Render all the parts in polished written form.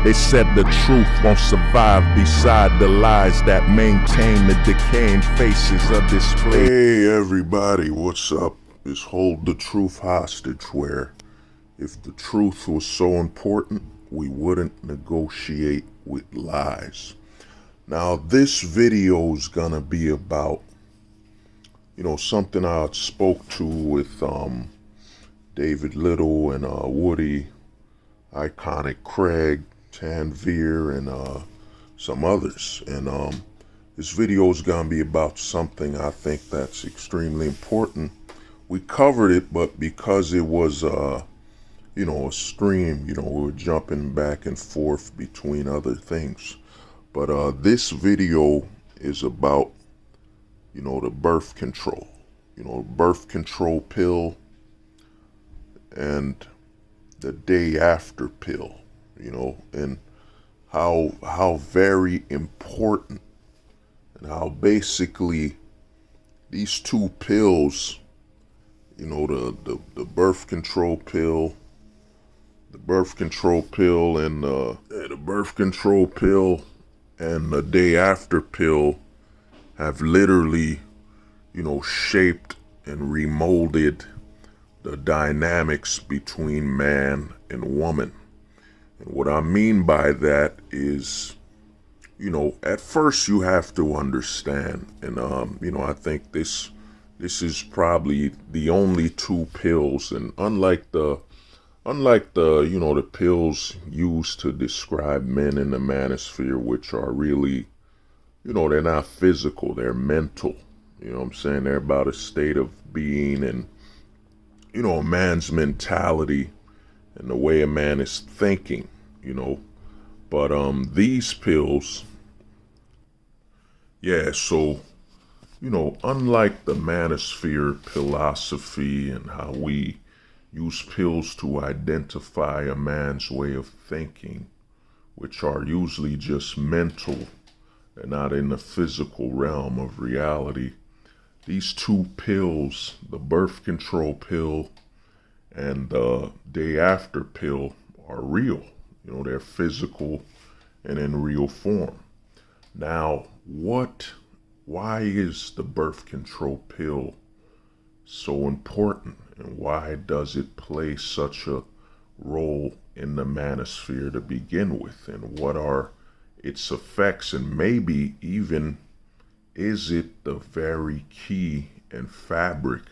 They said the truth won't survive beside the lies that maintain the decaying faces of this place. Hey everybody, what's up? It's Hold the Truth Hostage, where if the truth was so important, we wouldn't negotiate with lies. Now this video is gonna be about, something I spoke to with David Little and Woody, Iconic Craig, Tanvir, and some others. And this video is gonna be about something I think that's extremely important. We covered it, but because it was a stream, we were jumping back and forth between other things. But this video is about, the birth control, birth control pill and the day after pill, and how very important and how basically these two pills, the birth control pill, and the birth control pill and the day after pill have literally, shaped and remolded the dynamics between man and woman. And what I mean by that is, at first you have to understand, and I think this is probably the only two pills, and unlike the the pills used to describe men in the manosphere, which are really, they're not physical, they're mental. They're about a state of being and, a man's mentality and the way a man is thinking, But these pills, so, unlike the manosphere Pill-Losophy and how we use pills to identify a man's way of thinking, which are usually just mental and not in the physical realm of reality, these two pills, the birth control pill and the day after pill, are real. They're physical and in real form. Now, why is the birth control pill so important, and why does it play such a role in the manosphere to begin with, and what are its effects, and maybe even is it the very key and fabric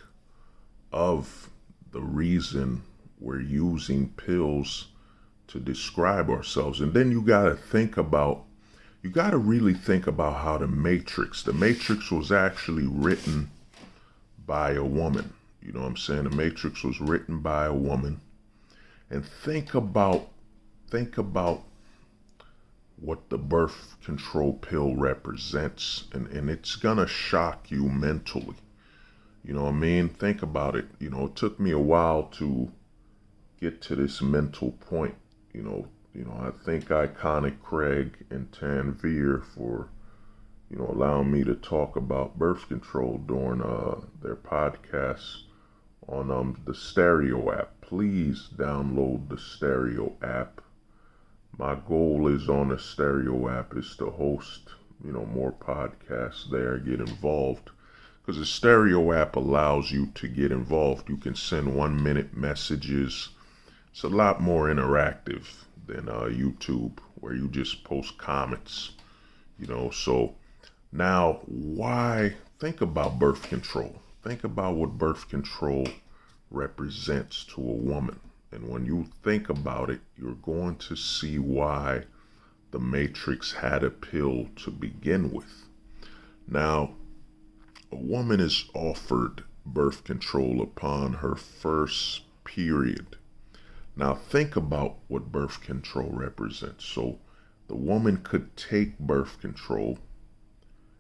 of the reason we're using pills to describe ourselves? And then you gotta really think about how the Matrix was actually written by a woman. The Matrix was written by a woman. And think about what the birth control pill represents, and it's gonna shock you mentally. Think about it. It took me a while to get to this mental point. I thank Iconic Craig and Tanvir for, allowing me to talk about birth control during their podcasts on the Stereo app. Please download the Stereo app. My goal is on the Stereo app is to host, more podcasts there, get involved. Because the Stereo app allows you to get involved. You can send 1-minute messages. It's a lot more interactive than YouTube, where you just post comments, So now, why? Think about birth control. Think about what birth control represents to a woman. And when you think about it, you're going to see why the Matrix had a pill to begin with. Now, a woman is offered birth control upon her first period. Now think about what birth control represents. So the woman could take birth control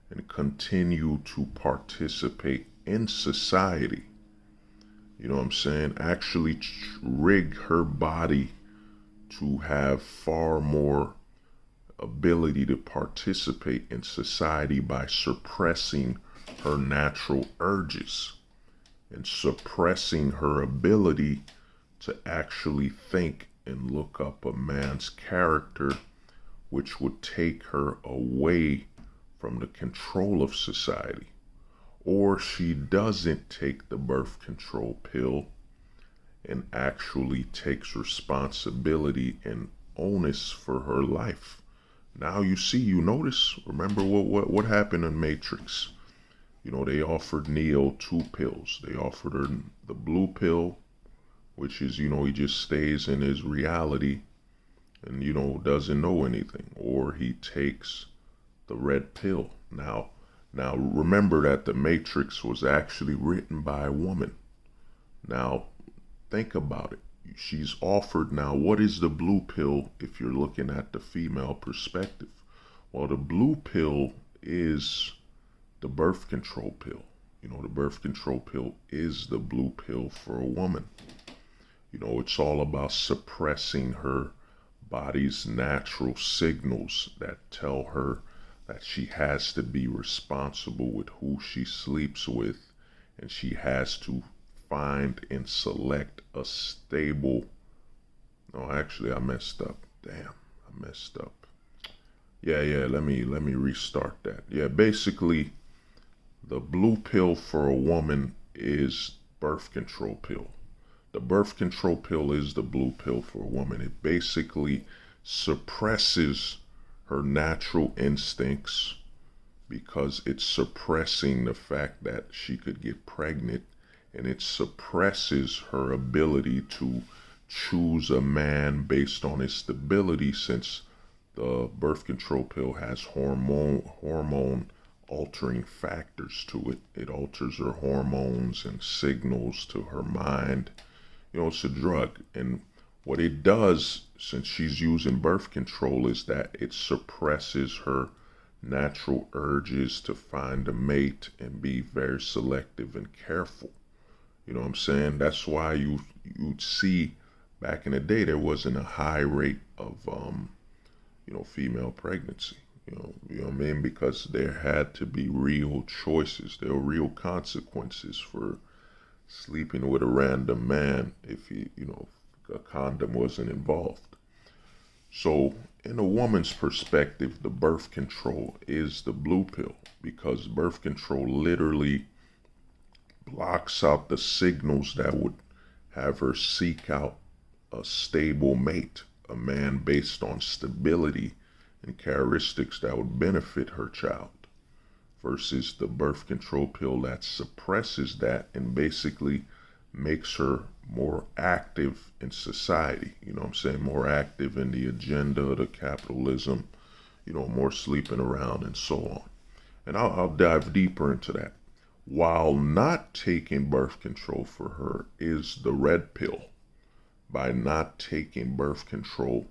and continue to participate in society. Actually rig her body to have far more ability to participate in society by suppressing her natural urges and suppressing her ability to actually think and look up a man's character, which would take her away from the control of society. Or she doesn't take the birth control pill and actually takes responsibility and onus for her life. Now you notice, remember what happened in Matrix. They offered Neo 2 pills. They offered her the blue pill, which is, he just stays in his reality and, doesn't know anything. Or he takes the red pill. Now remember that the Matrix was actually written by a woman. Now, think about it. She's offered now, what is the blue pill if you're looking at the female perspective? Well, the blue pill is the birth control pill. The birth control pill is the blue pill for a woman. It's all about suppressing her body's natural signals that tell her that she has to be responsible with who she sleeps with, and she has to find and select a stable. No, actually, I messed up. Damn, I messed up. Yeah, let me restart that. Yeah, basically, the blue pill for a woman is birth control pill. The birth control pill is the blue pill for a woman. It basically suppresses her natural instincts because it's suppressing the fact that she could get pregnant, and it suppresses her ability to choose a man based on his stability, since the birth control pill has hormone altering factors to it. It alters her hormones and signals to her mind. It's a drug. And what it does, since she's using birth control, is that it suppresses her natural urges to find a mate and be very selective and careful. You know what I'm saying? That's why you'd see back in the day there wasn't a high rate of female pregnancy. You know what I mean? Because there had to be real choices. There were real consequences for sleeping with a random man if a condom wasn't involved. So in a woman's perspective, the birth control is the blue pill, because birth control literally blocks out the signals that would have her seek out a stable mate, a man based on stability and characteristics that would benefit her child, versus the birth control pill that suppresses that and basically makes her more active in society. More active in the agenda, the capitalism, more sleeping around and so on. And I'll dive deeper into that. While not taking birth control for her is the red pill. By not taking birth control,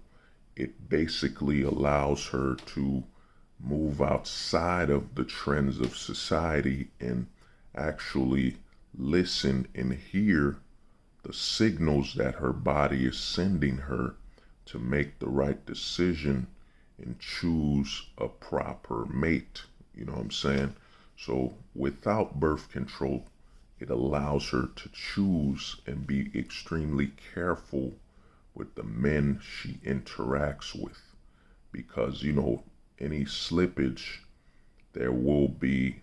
it basically allows her to move outside of the trends of society and actually listen and hear the signals that her body is sending her to make the right decision and choose a proper mate. You know what I'm saying? So without birth control, it allows her to choose and be extremely careful with the men she interacts with, because any slippage, there will be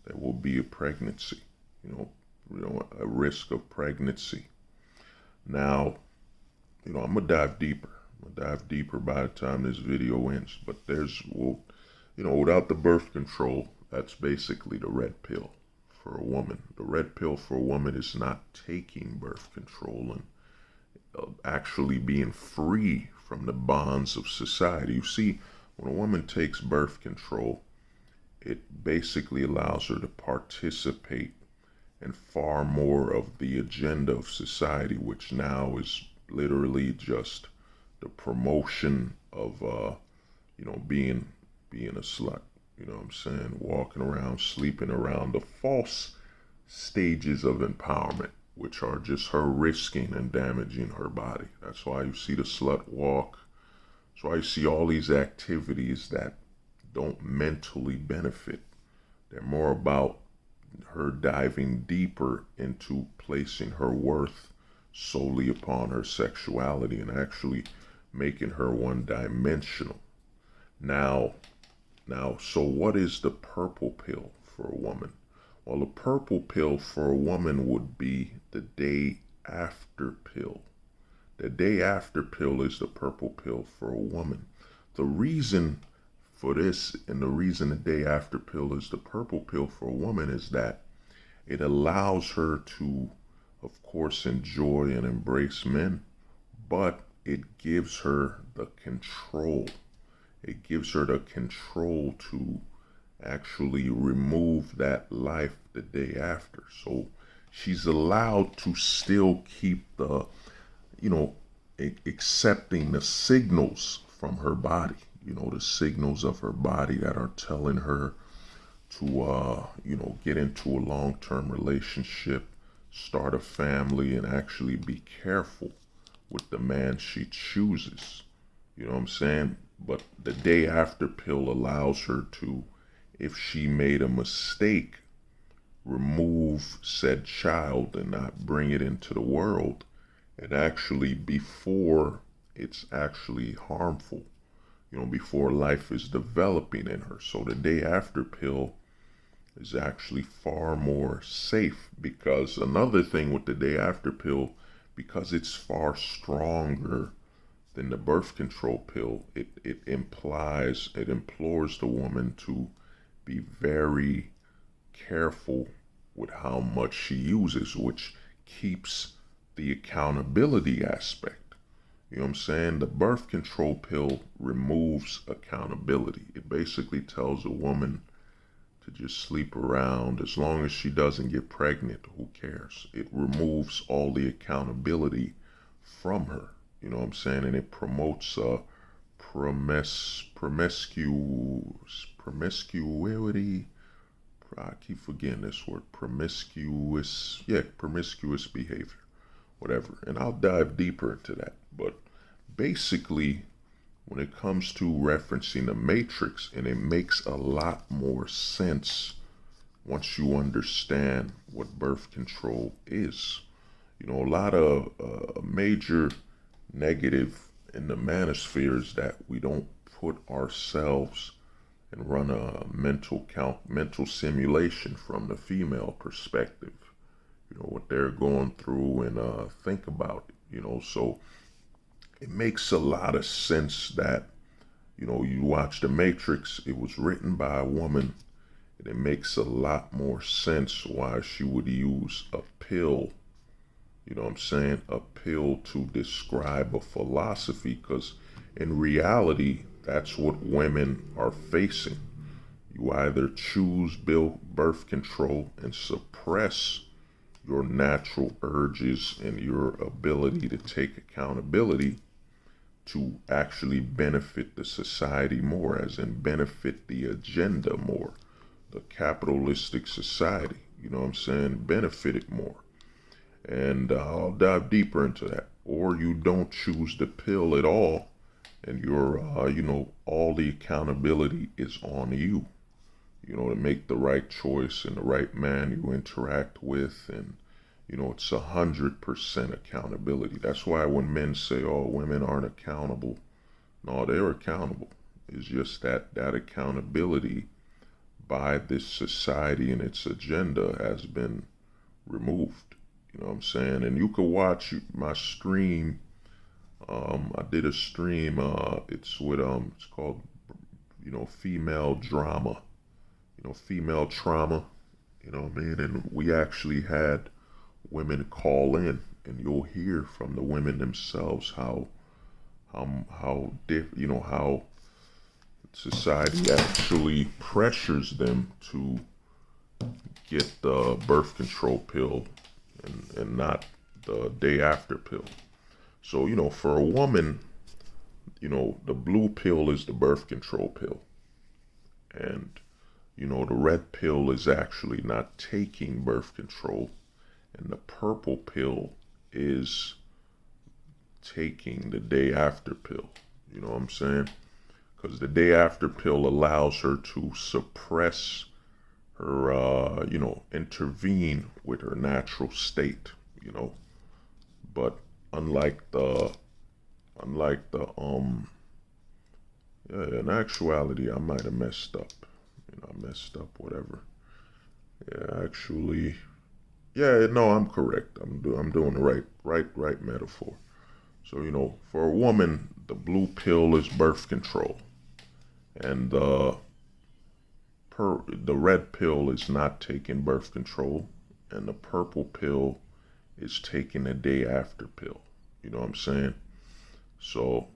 a pregnancy, a risk of pregnancy. Now, I'm gonna dive deeper. By the time this video ends. But without the birth control, that's basically the red pill for a woman. The red pill for a woman is not taking birth control and actually being free from the bonds of society. You see, when a woman takes birth control, it basically allows her to participate in far more of the agenda of society, which now is literally just the promotion of being a slut. You know what I'm saying? Walking around, sleeping around, the false stages of empowerment, which are just her risking and damaging her body. That's why you see the slut walk. That's why you see all these activities that don't mentally benefit. They're more about her diving deeper into placing her worth solely upon her sexuality and actually making her one-dimensional. Now, so what is the purple pill for a woman? Well, the purple pill for a woman would be the day after pill. The day after pill is the purple pill for a woman. The reason for this and the reason the day after pill is the purple pill for a woman is that it allows her to, of course, enjoy and embrace men, but it gives her the control. It gives her the control to actually remove that life the day after. So she's allowed to still keep the, accepting the signals from her body, the signals of her body that are telling her to, get into a long-term relationship, start a family, and actually be careful with the man she chooses. You know what I'm saying? But the day after pill allows her to, if she made a mistake, remove said child and not bring it into the world, and actually before it's actually harmful, before life is developing in her. So the day after pill is actually far more safe, because another thing with the day after pill, because it's far stronger than the birth control pill, it implores the woman to be very careful with how much she uses, which keeps the accountability aspect. You know what I'm saying? The birth control pill removes accountability. It basically tells a woman to just sleep around. As long as she doesn't get pregnant, who cares? It removes all the accountability from her. You know what I'm saying? And it promotes promiscuity. I keep forgetting this word. Promiscuous behavior. Whatever. And I'll dive deeper into that. But basically, when it comes to referencing the Matrix, and it makes a lot more sense once you understand what birth control is. A lot of major negative in the manosphere is that we don't put ourselves and run a mental simulation from the female perspective. What they're going through and think about it. So it makes a lot of sense that, you watch The Matrix, it was written by a woman, and it makes a lot more sense why she would use a pill, a pill to describe a philosophy, because in reality, that's what women are facing. You either choose birth control and suppress your natural urges and your ability to take accountability to actually benefit the society more, as in benefit the agenda more, the capitalistic society, benefit it more. And I'll dive deeper into that. Or you don't choose the pill at all, and you're, all the accountability is on you, to make the right choice and the right man you interact with, and it's 100% accountability. That's why when men say, "Oh, women aren't accountable," no, they're accountable. It's just that accountability by this society and its agenda has been removed. You know what I'm saying? And you can watch my stream. I did a stream. It's with it's called, female drama. Female trauma. You know what I mean? And we actually had women call in, and you'll hear from the women themselves how society actually pressures them to get the birth control pill and not the day after pill. So, for a woman, the blue pill is the birth control pill. And, the red pill is actually not taking birth control. And the purple pill is taking the day after pill. You know what I'm saying? Because the day after pill allows her to suppress her, intervene with her natural state, But unlike the yeah, in actuality, I might have messed up. I messed up, whatever. Yeah, actually, yeah, no, I'm correct. I'm doing the right metaphor. So, for a woman, the blue pill is birth control, and the red pill is not taking birth control, and the purple pill is taking a day after pill. You know what I'm saying? So,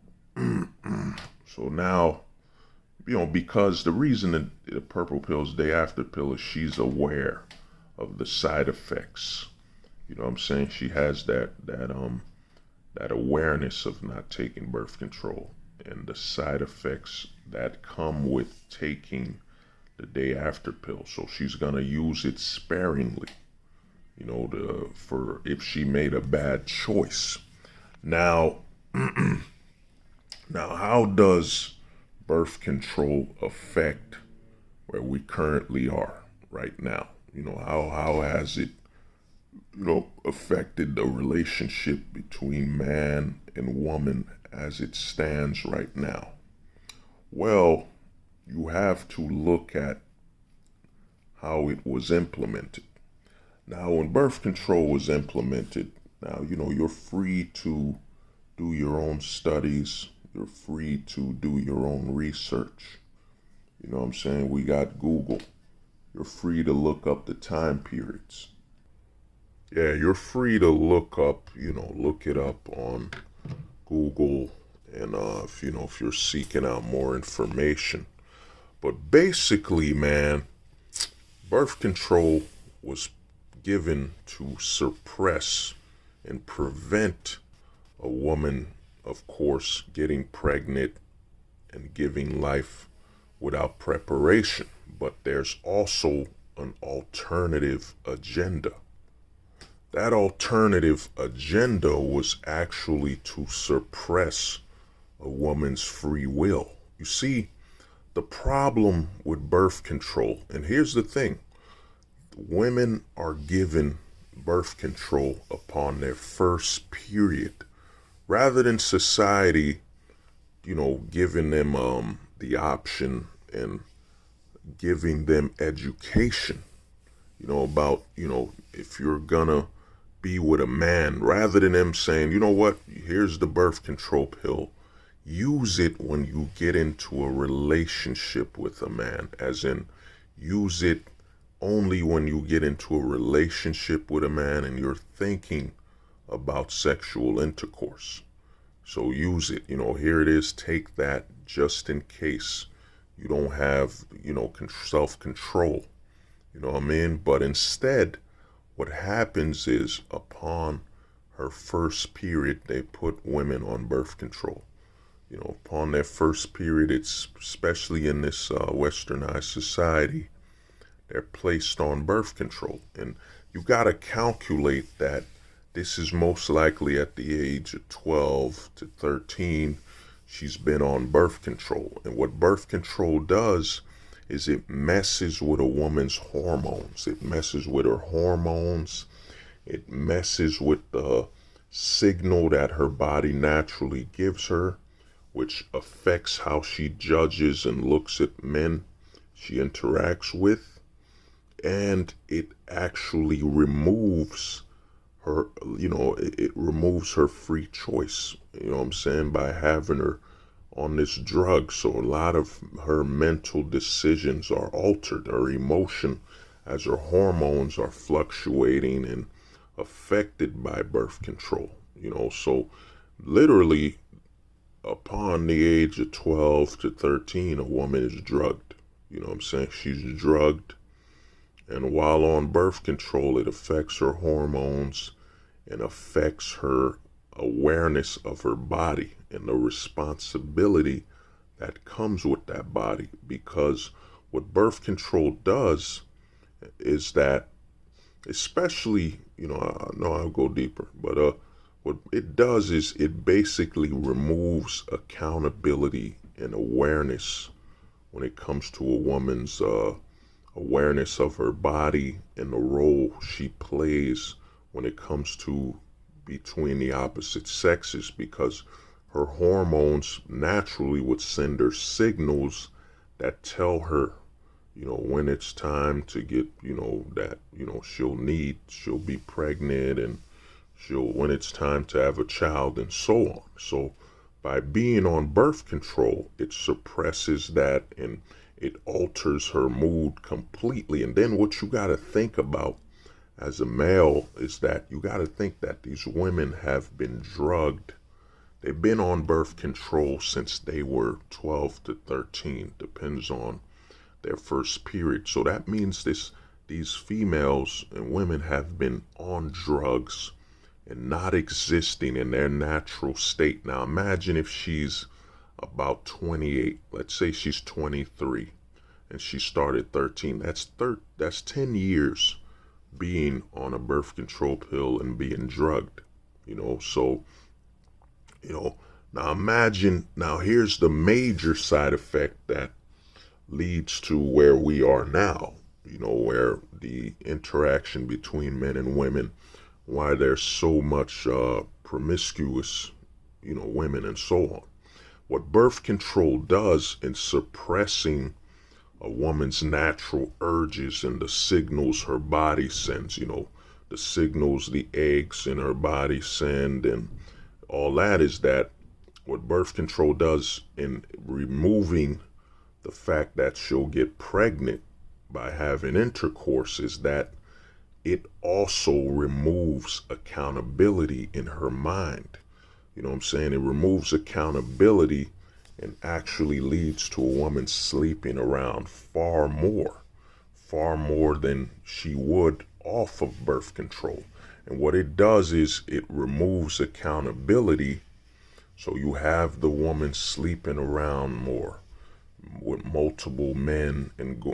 so now, because the reason that the purple pill is day after pill is she's aware of the side effects. You know what I'm saying? She has that awareness of not taking birth control and the side effects that come with taking the day after pill. So she's gonna use it sparingly, for if she made a bad choice. Now, how does birth control affect where we currently are right now? How has it, affected the relationship between man and woman as it stands right now? Well, you have to look at how it was implemented. Now, when birth control was implemented, now, you're free to do your own studies. You're free to do your own research. You know what I'm saying? We got Google. You're free to look up the time periods. Yeah, you're free to look it up on Google, and if you're seeking out more information. But basically, man, birth control was given to suppress and prevent a woman, of course, getting pregnant and giving life without preparation. But there's also an alternative agenda. That alternative agenda was actually to suppress a woman's free will. You see, the problem with birth control, and here's the thing, women are given birth control upon their first period, rather than society, giving them the option and giving them education, about, if you're gonna be with a man, rather than them saying, what, here's the birth control pill. Use it when you get into a relationship with a man, as in use it only when you get into a relationship with a man and you're thinking about sexual intercourse. So use it, here it is, take that just in case you don't have, self-control, you know what I mean? But instead, what happens is upon her first period, they put women on birth control. Upon their first period, it's especially in this westernized society, they're placed on birth control. And you got to calculate that this is most likely at the age of 12 to 13, she's been on birth control. And what birth control does is it messes with a woman's hormones. It messes with her hormones. It messes with the signal that her body naturally gives her, which affects how she judges and looks at men she interacts with. And it actually removes her, it removes her free choice, you know what I'm saying, by having her on this drug. So a lot of her mental decisions are altered, her emotion, as her hormones are fluctuating and affected by birth control. So literally upon the age of 12 to 13, a woman is drugged. You know what I'm saying? She's drugged. And while on birth control, it affects her hormones and affects her awareness of her body and the responsibility that comes with that body. Because what birth control does is that, especially, I know I'll go deeper, but what it does is it basically removes accountability and awareness when it comes to a woman's awareness of her body and the role she plays when it comes to between the opposite sexes, because her hormones naturally would send her signals that tell her, when it's time to get, that, she'll be pregnant, and when it's time to have a child, and so on. So by being on birth control, it suppresses that, and it alters her mood completely. And then what you got to think about as a male is that you got to think that these women have been drugged. They've been on birth control since they were 12 to 13, depends on their first period. So that means these females and women have been on drugs and not existing in their natural state. Now imagine if she's about 28, let's say she's 23, and she started 13. That's 10 years being on a birth control pill and being drugged, so, now imagine, now here's the major side effect that leads to where we are now, where the interaction between men and women, why there's so much promiscuous, women and so on. What birth control does in suppressing a woman's natural urges and the signals her body sends, the signals the eggs in her body send and all that, is that what birth control does in removing the fact that she'll get pregnant by having intercourse is that it also removes accountability in her mind. You know what I'm saying? It removes accountability and actually leads to a woman sleeping around far more than she would off of birth control. And what it does is it removes accountability. So you have the woman sleeping around more with multiple men, and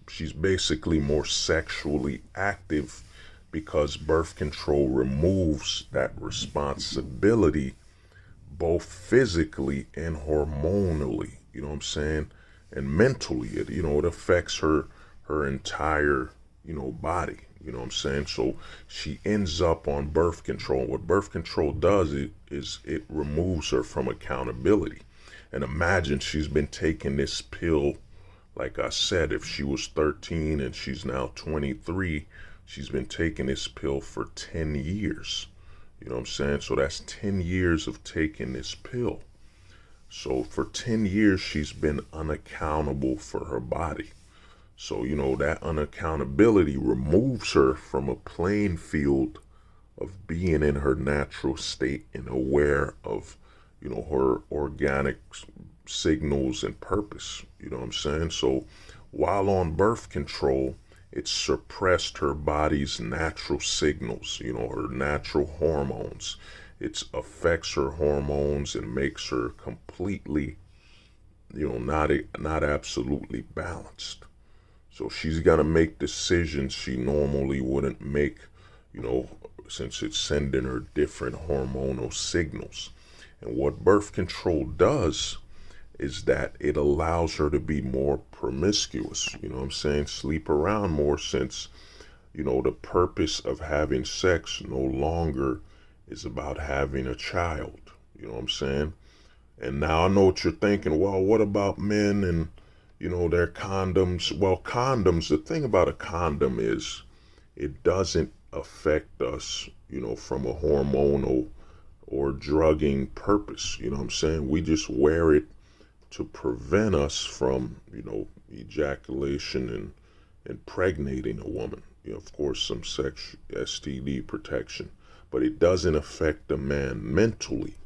she's basically more sexually active because birth control removes that responsibility, both physically and hormonally, you know what I'm saying, and mentally. It affects her entire, body, you know what I'm saying. So she ends up on birth control. What birth control does is it removes her from accountability. And imagine she's been taking this pill, like I said, if she was 13 and she's now 23, she's been taking this pill for 10 years. You know what I'm saying? So that's 10 years of taking this pill. So for 10 years, she's been unaccountable for her body. So, that unaccountability removes her from a playing field of being in her natural state and aware of, her organic signals and purpose. You know what I'm saying? So while on birth control, it suppressed her body's natural signals, her natural hormones. It affects her hormones and makes her completely, not absolutely balanced. So she's gonna make decisions she normally wouldn't make, since it's sending her different hormonal signals. And what birth control does is that it allows her to be more promiscuous, you know what I'm saying, sleep around more, since, the purpose of having sex no longer is about having a child, you know what I'm saying. And now I know what you're thinking, well, what about men and, their condoms? Well, condoms, the thing about a condom is it doesn't affect us, from a hormonal or drugging purpose, you know what I'm saying. We just wear it to prevent us from, ejaculation and impregnating a woman. Of course, some sex STD protection, but it doesn't affect a man mentally.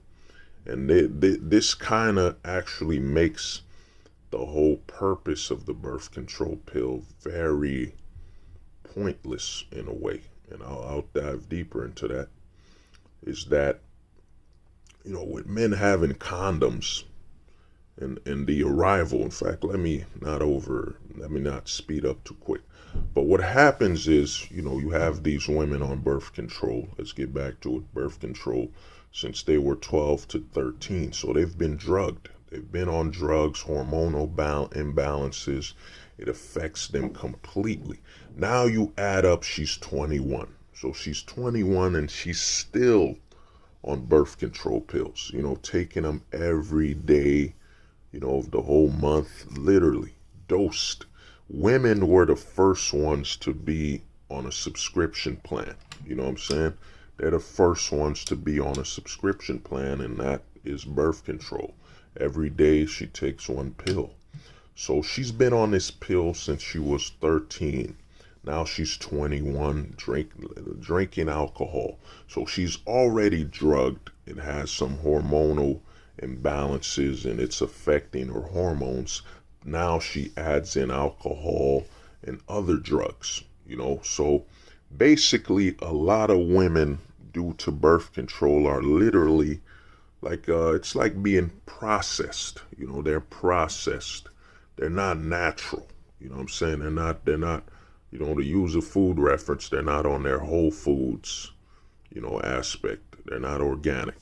And this kind of actually makes the whole purpose of the birth control pill very pointless in a way. And I'll dive deeper into that. Is that, with men having condoms, and the arrival, in fact, let me not speed up too quick. But what happens is, you have these women on birth control. Let's get back to it. Birth control since they were 12 to 13. So they've been drugged. They've been on drugs, hormonal imbalances. It affects them completely. Now you add up, she's 21. So she's 21 and she's still on birth control pills, taking them every day, the whole month, literally dosed. Women were the first ones to be on a subscription plan. You know what I'm saying? They're the first ones to be on a subscription plan, and that is birth control. Every day she takes one pill. So she's been on this pill since she was 13. Now she's 21, drinking alcohol. So she's already drugged. It has some hormonal imbalances and it's affecting her hormones. Now she adds in alcohol and other drugs, So basically, a lot of women, due to birth control, are literally like, it's like being processed. They're processed. They're not natural. You know what I'm saying? They're not, to use a food reference, they're not on their Whole Foods, aspect. They're not organic.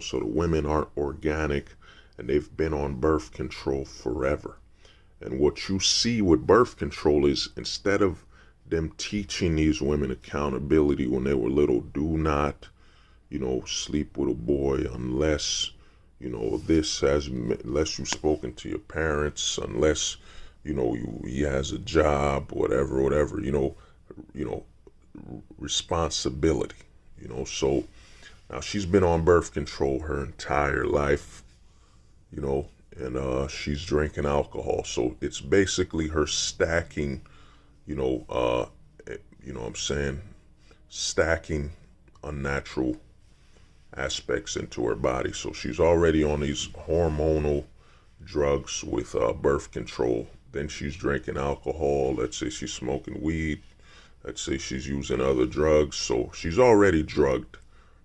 So the women aren't organic and they've been on birth control forever. And what you see with birth control is, instead of them teaching these women accountability when they were little, do not, sleep with a boy unless, unless you've spoken to your parents, unless, he has a job, whatever, responsibility, So now she's been on birth control her entire life, and she's drinking alcohol. So it's basically her stacking, what I'm saying, stacking unnatural aspects into her body. So she's already on these hormonal drugs with birth control. Then she's drinking alcohol. Let's say she's smoking weed. Let's say she's using other drugs. So she's already drugged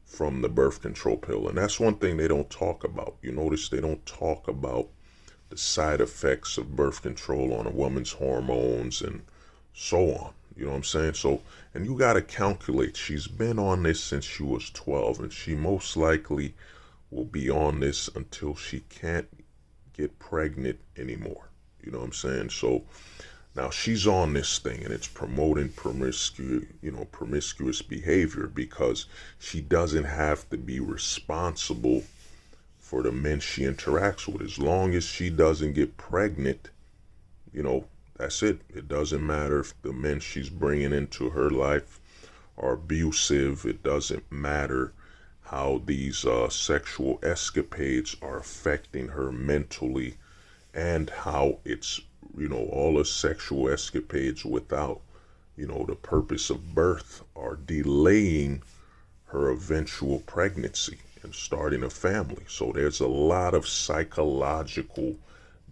from the birth control pill. And that's one thing they don't talk about. You notice they don't talk about the side effects of birth control on a woman's hormones and so on. You know what I'm saying? So, and you got to calculate, she's been on this since she was 12, and she most likely will be on this until she can't get pregnant anymore. You know what I'm saying? So now she's on this thing, and it's promoting promiscuous behavior, because she doesn't have to be responsible for the men she interacts with. As long as she doesn't get pregnant, that's it. It doesn't matter if the men she's bringing into her life are abusive. It doesn't matter how these sexual escapades are affecting her mentally, and how it's, all the sexual escapades without, the purpose of birth are delaying her eventual pregnancy and starting a family. So there's a lot of psychological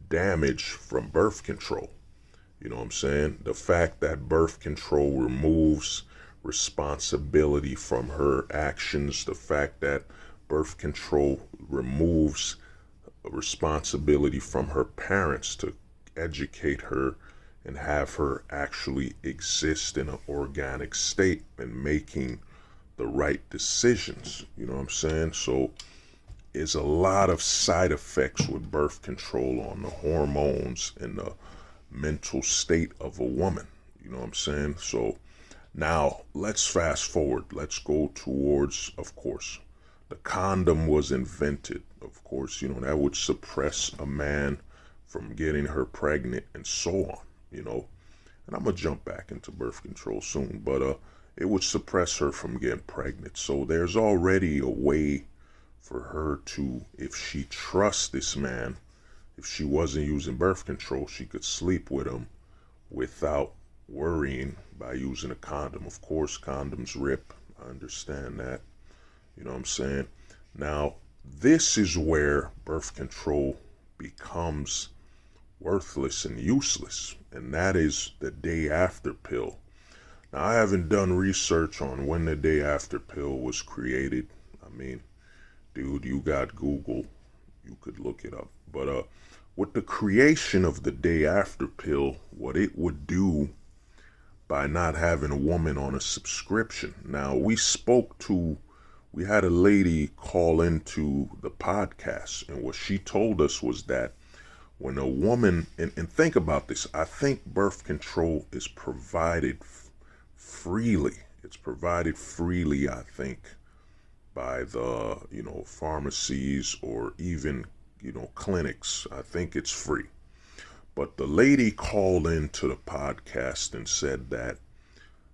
damage from birth control. You know what I'm saying? The fact that birth control removes responsibility from her actions, the fact that birth control removes responsibility from her parents to educate her and have her actually exist in an organic state and making the right decisions. You know what I'm saying? So there's a lot of side effects with birth control on the hormones and the mental state of a woman. You know what I'm saying? So now let's fast forward. Let's go towards, of course, the condom was invented. Of course, that would suppress a man from getting her pregnant and so on, And I'm going to jump back into birth control soon, but it would suppress her from getting pregnant. So there's already a way for her to, if she trusts this man, if she wasn't using birth control, she could sleep with him without worrying by using a condom. Of course, condoms rip. I understand that. You know what I'm saying? Now, this is where birth control becomes worthless and useless, and that is the day after pill. Now, I haven't done research on when the day after pill was created. I mean, dude, you got Google. You could look it up. But with the creation of the day after pill, what it would do by not having a woman on a subscription. Now, we had a lady call into the podcast, and what she told us was that when a woman, and think about this, I think birth control is provided freely. It's provided freely, I think, by the, pharmacies or even, clinics. I think it's free. But the lady called into the podcast and said that,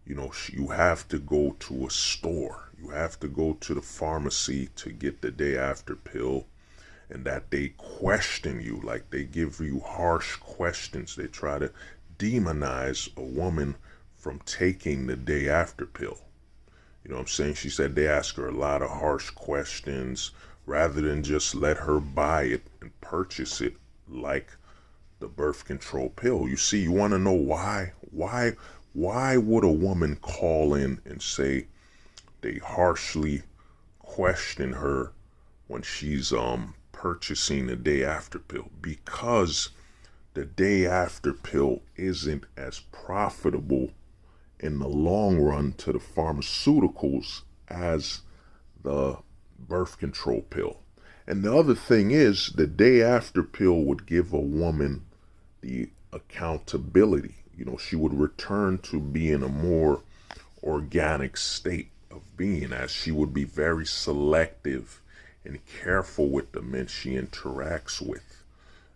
you have to go to a store. You have to go to the pharmacy to get the day after pill, and that they question you, like they give you harsh questions. They try to demonize a woman from taking the day after pill. You know what I'm saying? She said they ask her a lot of harsh questions rather than just let her buy it and purchase it like the birth control pill. You see, you want to know why? Why would a woman call in and say they harshly question her when she's purchasing the day after pill? Because the day after pill isn't as profitable in the long run to the pharmaceuticals as the birth control pill. And the other thing is, the day after pill would give a woman the accountability. She would return to being a more organic state of being, as she would be very selective and careful with the men she interacts with.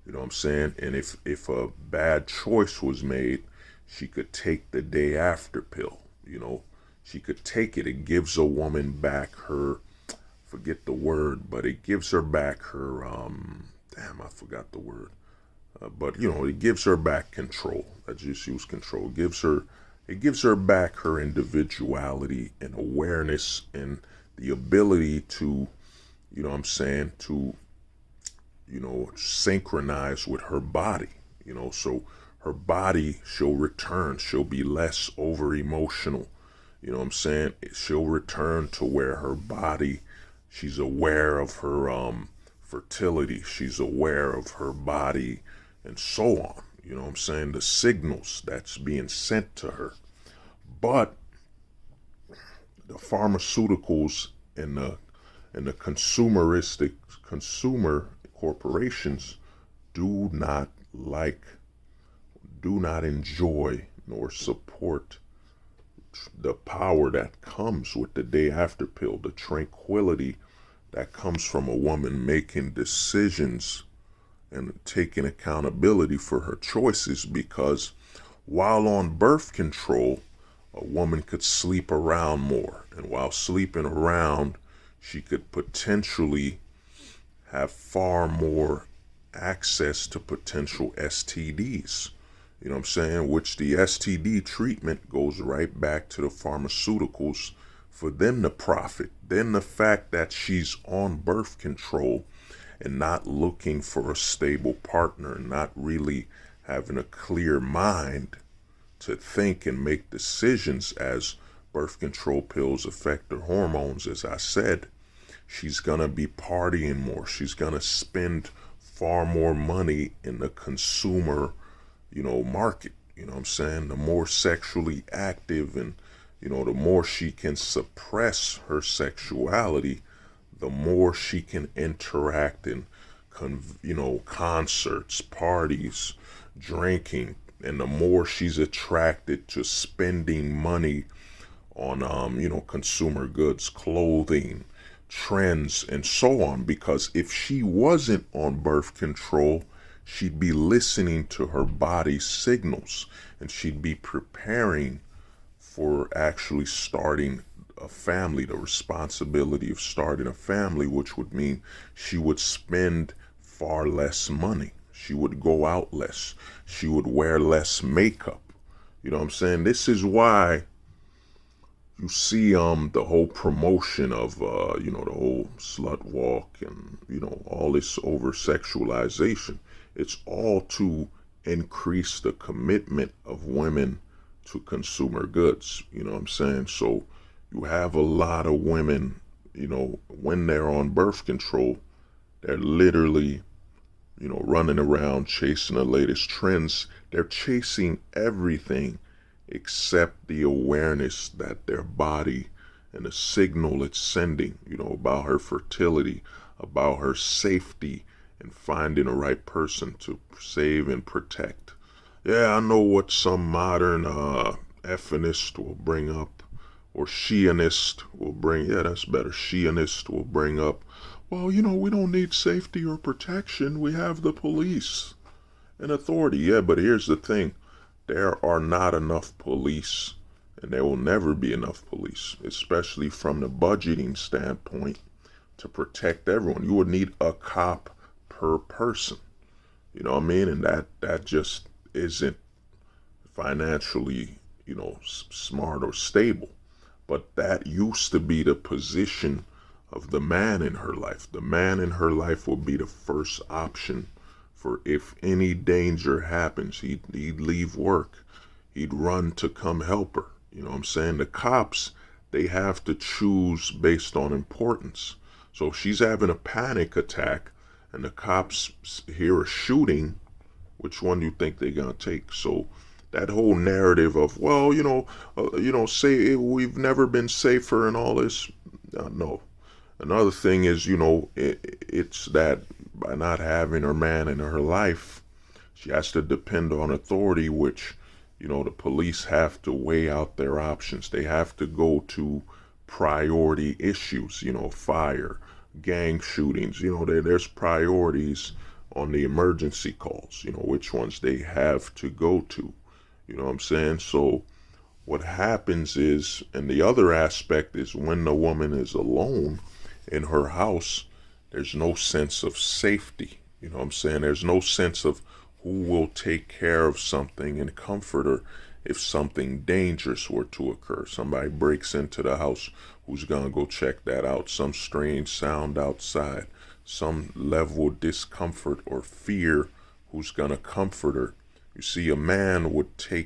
You know what I'm saying? And if a bad choice was made, she could take the day after pill. She could take it. It gives a woman back her, forget the word, but it gives her back her, I forgot the word. But it gives her back control. I just use control. It gives her back her individuality and awareness and the ability to, to, synchronize with her body. So her body, she'll return. She'll be less over emotional. You know what I'm saying? She'll return to where her body, she's aware of her fertility. She's aware of her body and so on. You know what I'm saying? The signals that's being sent to her. But the pharmaceuticals and the consumeristic consumer corporations do not enjoy nor support the power that comes with the day after pill, the tranquility that comes from a woman making decisions and taking accountability for her choices. Because while on birth control, a woman could sleep around more, and while sleeping around, she could potentially have far more access to potential STDs. You know what I'm saying? Which the STD treatment goes right back to the pharmaceuticals for them to profit. Then the fact that she's on birth control and not looking for a stable partner, and not really having a clear mind to think and make decisions, as birth control pills affect her hormones, as I said, she's going to be partying more. She's going to spend far more money in the consumer, market. You know what I'm saying? The more sexually active and, the more she can suppress her sexuality, the more she can interact in, concerts, parties, drinking, and the more she's attracted to spending money on, consumer goods, clothing, trends, and so on. Because if she wasn't on birth control, she'd be listening to her body's signals, and she'd be preparing for actually starting a family, the responsibility of starting a family, which would mean she would spend far less money. She would go out less. She would wear less makeup. You know what I'm saying? This is why you see the whole promotion of the whole slut walk and all this over sexualization. It's all to increase the commitment of women to consumer goods. You know what I'm saying? So you have a lot of women, when they're on birth control, they're literally running around chasing the latest trends. They're chasing everything except the awareness that their body and the signal it's sending, about her fertility, about her safety, and finding the right person to save and protect. Yeah, I know what some modern feminist will bring up. Or Shianist will bring, yeah, that's better. Shianist will bring up, well, we don't need safety or protection. We have the police and authority. Yeah, but here's the thing. There are not enough police, and there will never be enough police, especially from the budgeting standpoint, to protect everyone. You would need a cop per person. You know what I mean? And that just isn't financially, smart or stable. But that used to be the position of the man in her life. The man in her life would be the first option for if any danger happens. He'd leave work. He'd run to come help her. You know what I'm saying? The cops, they have to choose based on importance. So if she's having a panic attack and the cops hear a shooting, which one do you think they're going to take? So that whole narrative of, well, say we've never been safer and all this. No. Another thing is, it's that by not having her man in her life, she has to depend on authority, which, the police have to weigh out their options. They have to go to priority issues, fire, gang shootings. There's priorities on the emergency calls, which ones they have to go to. You know what I'm saying? So what happens is, and the other aspect is when the woman is alone in her house, there's no sense of safety. You know what I'm saying? There's no sense of who will take care of something and comfort her if something dangerous were to occur. Somebody breaks into the house, who's gonna go check that out? Some strange sound outside, some level of discomfort or fear, who's gonna comfort her? You see, a man would be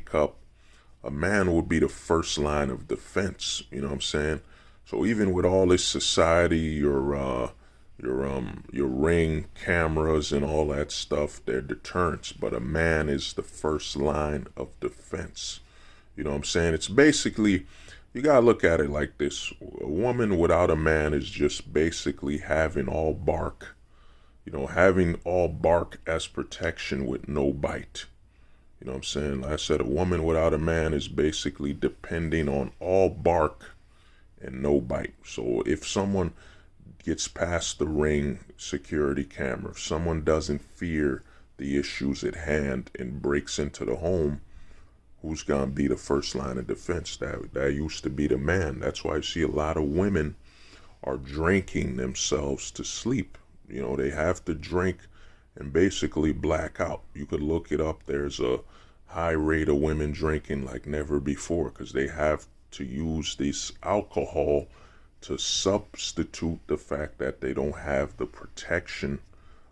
the first line of defense. You know what I'm saying? So even with all this society, your Ring cameras and all that stuff, they're deterrents. But a man is the first line of defense. You know what I'm saying? It's basically, you gotta look at it like this. A woman without a man is just basically having all bark. Having all bark as protection with no bite. You know what I'm saying? Like I said, a woman without a man is basically depending on all bark and no bite. So if someone gets past the Ring security camera, if someone doesn't fear the issues at hand and breaks into the home, who's going to be the first line of defense? That used to be the man. That's why you see a lot of women are drinking themselves to sleep. They have to drink and basically black out. You could look it up. There's a high rate of women drinking like never before because they have to use this alcohol to substitute the fact that they don't have the protection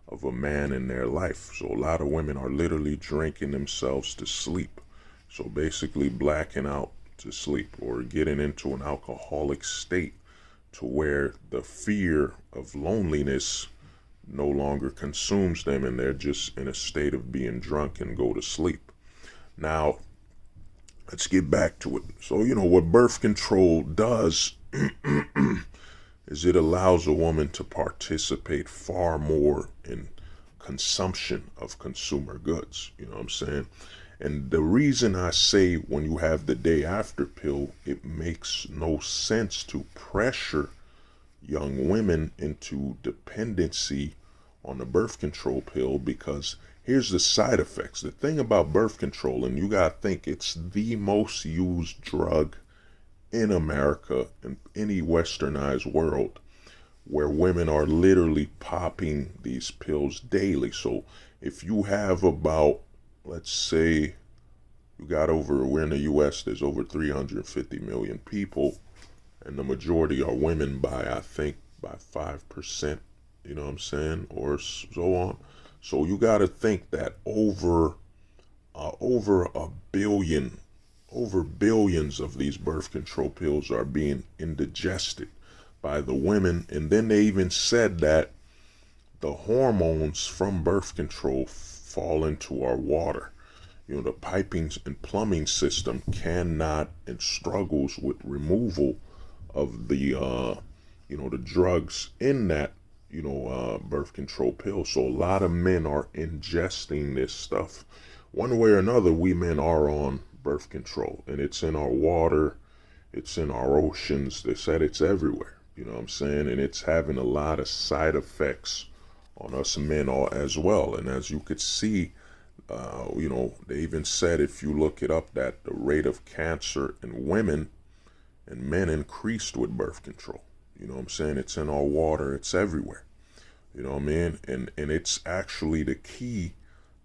of a man in their life. So a lot of women are literally drinking themselves to sleep. So basically blacking out to sleep or getting into an alcoholic state to where the fear of loneliness no longer consumes them and they're just in a state of being drunk and go to sleep. Now, let's get back to it. So, what birth control does is it allows a woman to participate far more in consumption of consumer goods. You know what I'm saying? And the reason I say when you have the day after pill, it makes no sense to pressure young women into dependency on the birth control pill, because here's the side effects. The thing about birth control, and you gotta think it's the most used drug in America and any westernized world, where women are literally popping these pills daily. So if you have about, let's say, we're in the US, there's over 350 million people, and the majority are women by 5%, you know what I'm saying, or so on. So you got to think that over billions of these birth control pills are being indigested by the women. And then they even said that the hormones from birth control fall into our water. The piping and plumbing system cannot and struggles with removal of the the drugs in that birth control pill. So a lot of men are ingesting this stuff. One way or another, we men are on birth control, and it's in our water, it's in our oceans. They said it's everywhere. You know what I'm saying? And it's having a lot of side effects on us men all as well. And as you could see, they even said, if you look it up, that the rate of cancer in women and men increased with birth control. You know what I'm saying? It's in our water. It's everywhere. You know what I mean? And it's actually the key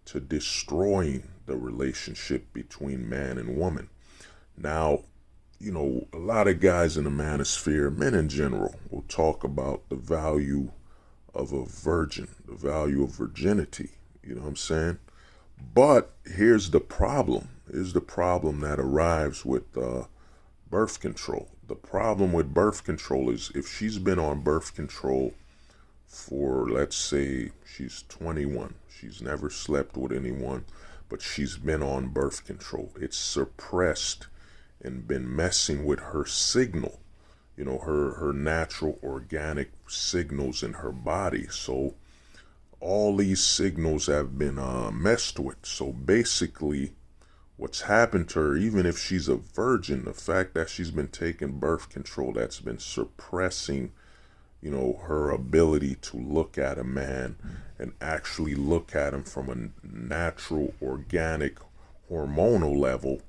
to destroying the relationship between man and woman. Now, a lot of guys in the manosphere, men in general, will talk about the value of a virgin, the value of virginity. You know what I'm saying? But here's the problem. Here's the problem that arrives with birth control. The problem with birth control is if she's been on birth control for, let's say, she's 21, she's never slept with anyone, but she's been on birth control. It's suppressed and been messing with her signal, her natural organic signals in her body. So all these signals have been messed with. So basically, what's happened to her, even if she's a virgin, the fact that she's been taking birth control, that's been suppressing, her ability to look at a man and actually look at him from a natural, organic, hormonal level.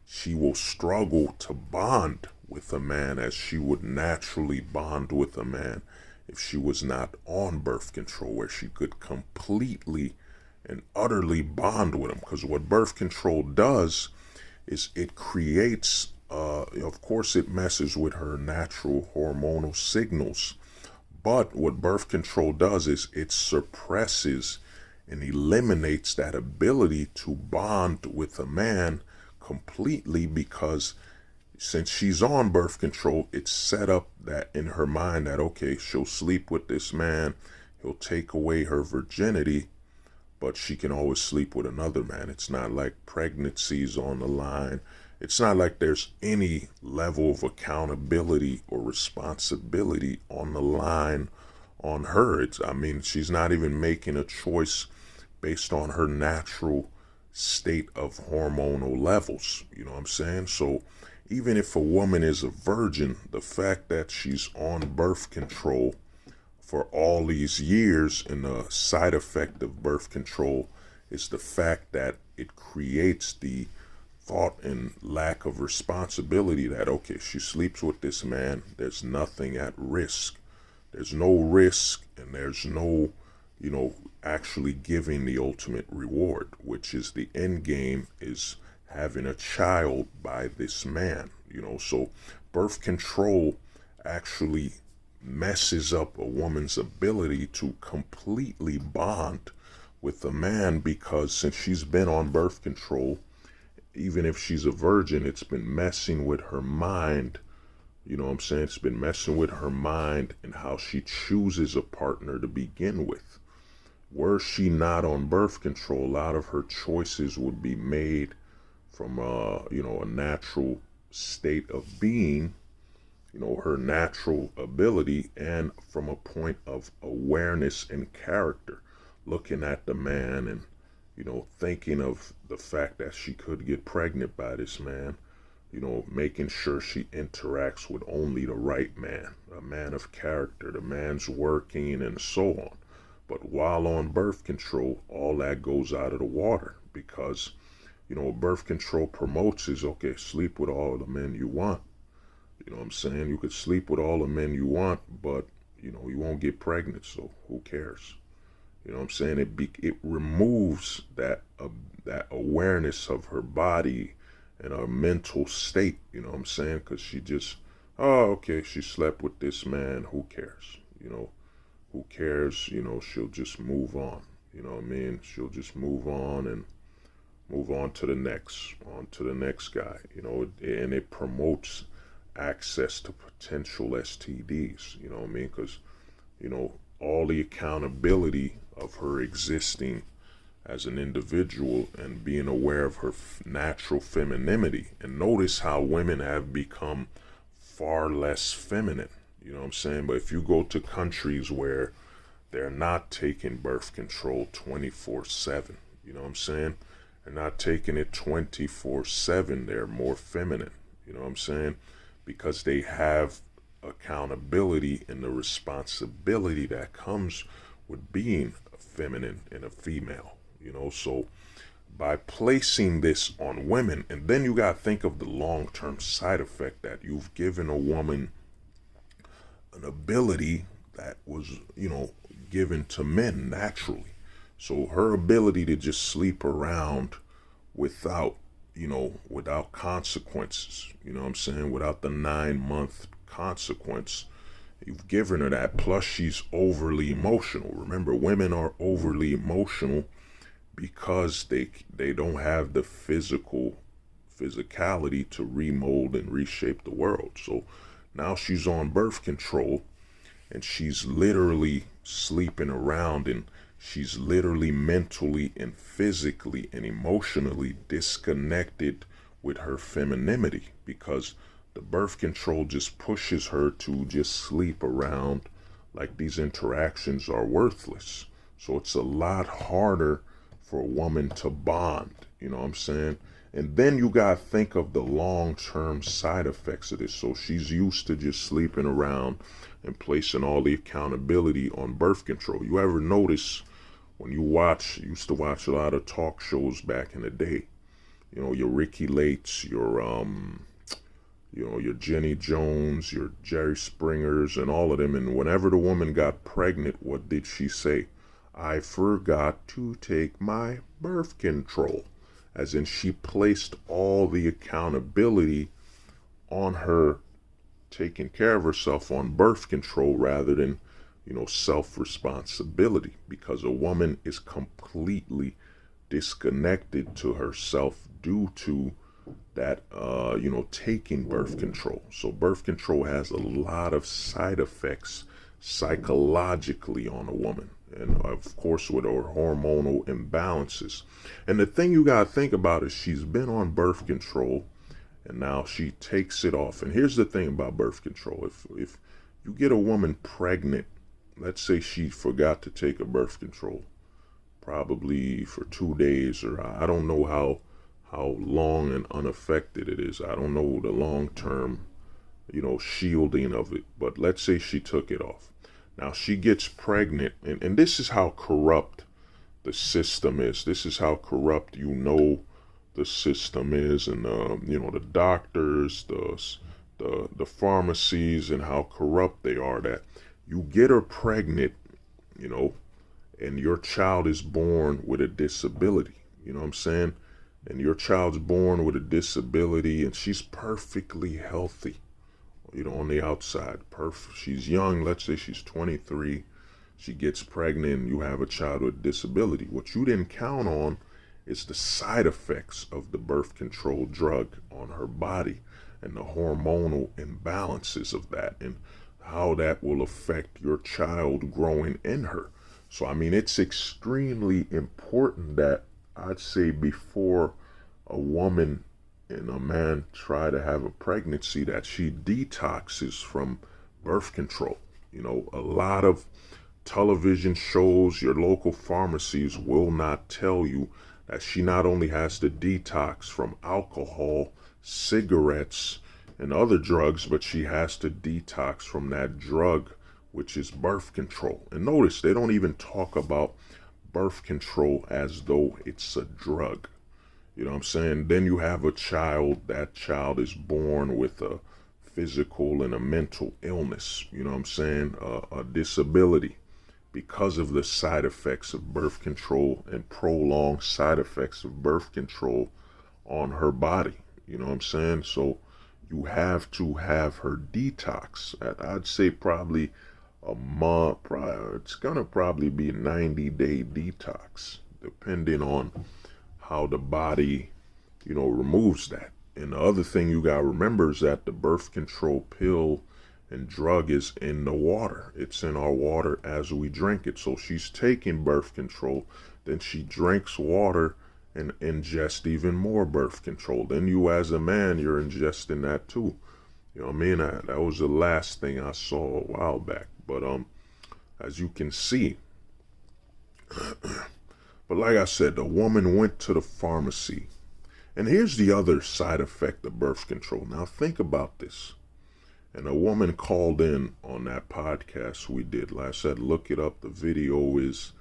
She will struggle to bond with a man as she would naturally bond with a man if she was not on birth control, where she could completely and utterly bond with him. Because what birth control does is it creates, of course, it messes with her natural hormonal signals. But what birth control does is it suppresses and eliminates that ability to bond with a man completely, because since she's on birth control, it's set up that in her mind that, okay, she'll sleep with this man, he'll take away her virginity, but she can always sleep with another man. It's not like pregnancy's on the line. It's not like there's any level of accountability or responsibility on the line on her. She's not even making a choice based on her natural state of hormonal levels. You know what I'm saying? So even if a woman is a virgin, the fact that she's on birth control for all these years, and the side effect of birth control is the fact that it creates the thought and lack of responsibility that, okay, she sleeps with this man, there's nothing at risk. There's no risk, and there's no, actually giving the ultimate reward, which is the end game, is having a child by this man. So birth control actually messes up a woman's ability to completely bond with a man, because since she's been on birth control, even if she's a virgin, it's been messing with her mind. You know what I'm saying? It's been messing with her mind and how she chooses a partner to begin with. Were she not on birth control, a lot of her choices would be made from a natural state of being, her natural ability, and from a point of awareness and character, looking at the man and, thinking of the fact that she could get pregnant by this man, making sure she interacts with only the right man, a man of character, the man's working, and so on. But while on birth control, all that goes out of the water, because, birth control promotes is, okay, sleep with all the men you want. You know what I'm saying? You could sleep with all the men you want, but, you won't get pregnant, so who cares? You know what I'm saying? It removes that awareness of her body and her mental state, you know what I'm saying? Because she just, oh, okay, she slept with this man, who cares? Who cares? She'll just move on. You know what I mean? She'll just move on and move on to the next guy, and it promotes access to potential STDs, you know what I mean? Because, all the accountability of her existing as an individual and being aware of her natural femininity. And notice how women have become far less feminine, you know what I'm saying? But if you go to countries where they're not taking birth control 24/7, you know what I'm saying? They're not taking it 24/7, they're more feminine, you know what I'm saying? because they have accountability and the responsibility that comes with being a feminine and a female, so by placing this on women, and then you got to think of the long-term side effect that you've given a woman an ability that was, given to men naturally. So her ability to just sleep around without, without consequences, what I'm saying, without the 9-month consequence, you've given her that. Plus she's overly emotional. Remember, women are overly emotional because they don't have the physicality to remold and reshape the world. So now she's on birth control and she's literally sleeping around, and she's literally mentally and physically and emotionally disconnected with her femininity, because the birth control just pushes her to just sleep around like these interactions are worthless. So it's a lot harder for a woman to bond, you know what I'm saying? And then you gotta think of the long-term side effects of this. So she's used to just sleeping around and placing all the accountability on birth control. You ever notice when you used to watch a lot of talk shows back in the day, your Ricky Lates, your Jenny Jones, your Jerry Springers, and all of them. And whenever the woman got pregnant, what did she say? I forgot to take my birth control. As in, she placed all the accountability on her taking care of herself on birth control rather than, self-responsibility, because a woman is completely disconnected to herself due to that, taking birth control. So birth control has a lot of side effects psychologically on a woman, and of course with her hormonal imbalances. And the thing you got to think about is she's been on birth control and now she takes it off. And here's the thing about birth control. If you get a woman pregnant, let's say she forgot to take a birth control probably for 2 days, or I don't know how long and unaffected it is. I don't know the long-term, shielding of it. But let's say she took it off. Now she gets pregnant, and this is how corrupt the system is. This is how corrupt the system is, and the doctors, the pharmacies, and how corrupt they are. That you get her pregnant, and your child is born with a disability. You know what I'm saying? And your child's born with a disability, and she's perfectly healthy, on the outside. Perfect. She's young. Let's say she's 23. She gets pregnant, and you have a child with a disability. What you didn't count on is the side effects of the birth control drug on her body and the hormonal imbalances of that, and how that will affect your child growing in her. So, I mean, it's extremely important that, I'd say, before a woman and a man try to have a pregnancy, that she detoxes from birth control. A lot of television shows, your local pharmacies will not tell you that she not only has to detox from alcohol, cigarettes, and other drugs, but she has to detox from that drug, which is birth control. And notice, they don't even talk about birth control as though it's a drug. You know what I'm saying? Then you have a child. That child is born with a physical and a mental illness. You know what I'm saying? A disability, because of the side effects of birth control and prolonged side effects of birth control on her body. You know what I'm saying? So you have to have her detox. I'd say probably a month. It's gonna probably be a 90-day detox, depending on how the body, removes that. And the other thing you gotta remember is that the birth control pill and drug is in the water. It's in our water as we drink it. So she's taking birth control, then she drinks water and ingest even more birth control. Then you, as a man, you're ingesting that too. You know what I mean? That was the last thing I saw a while back. But as you can see, but like I said, the woman went to the pharmacy. And here's the other side effect of birth control. Now think about this. And a woman called in on that podcast we did. Like I said, look it up. The video is,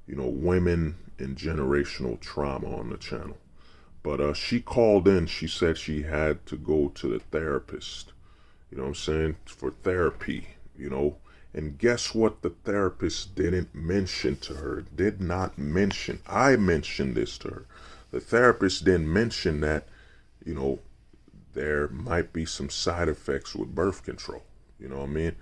women and generational trauma on the channel. But she called in. She said she had to go to the therapist, for therapy, And guess what the therapist didn't mention to her? Did not mention. I mentioned this to her. The therapist didn't mention that, there might be some side effects with birth control. You know what I mean?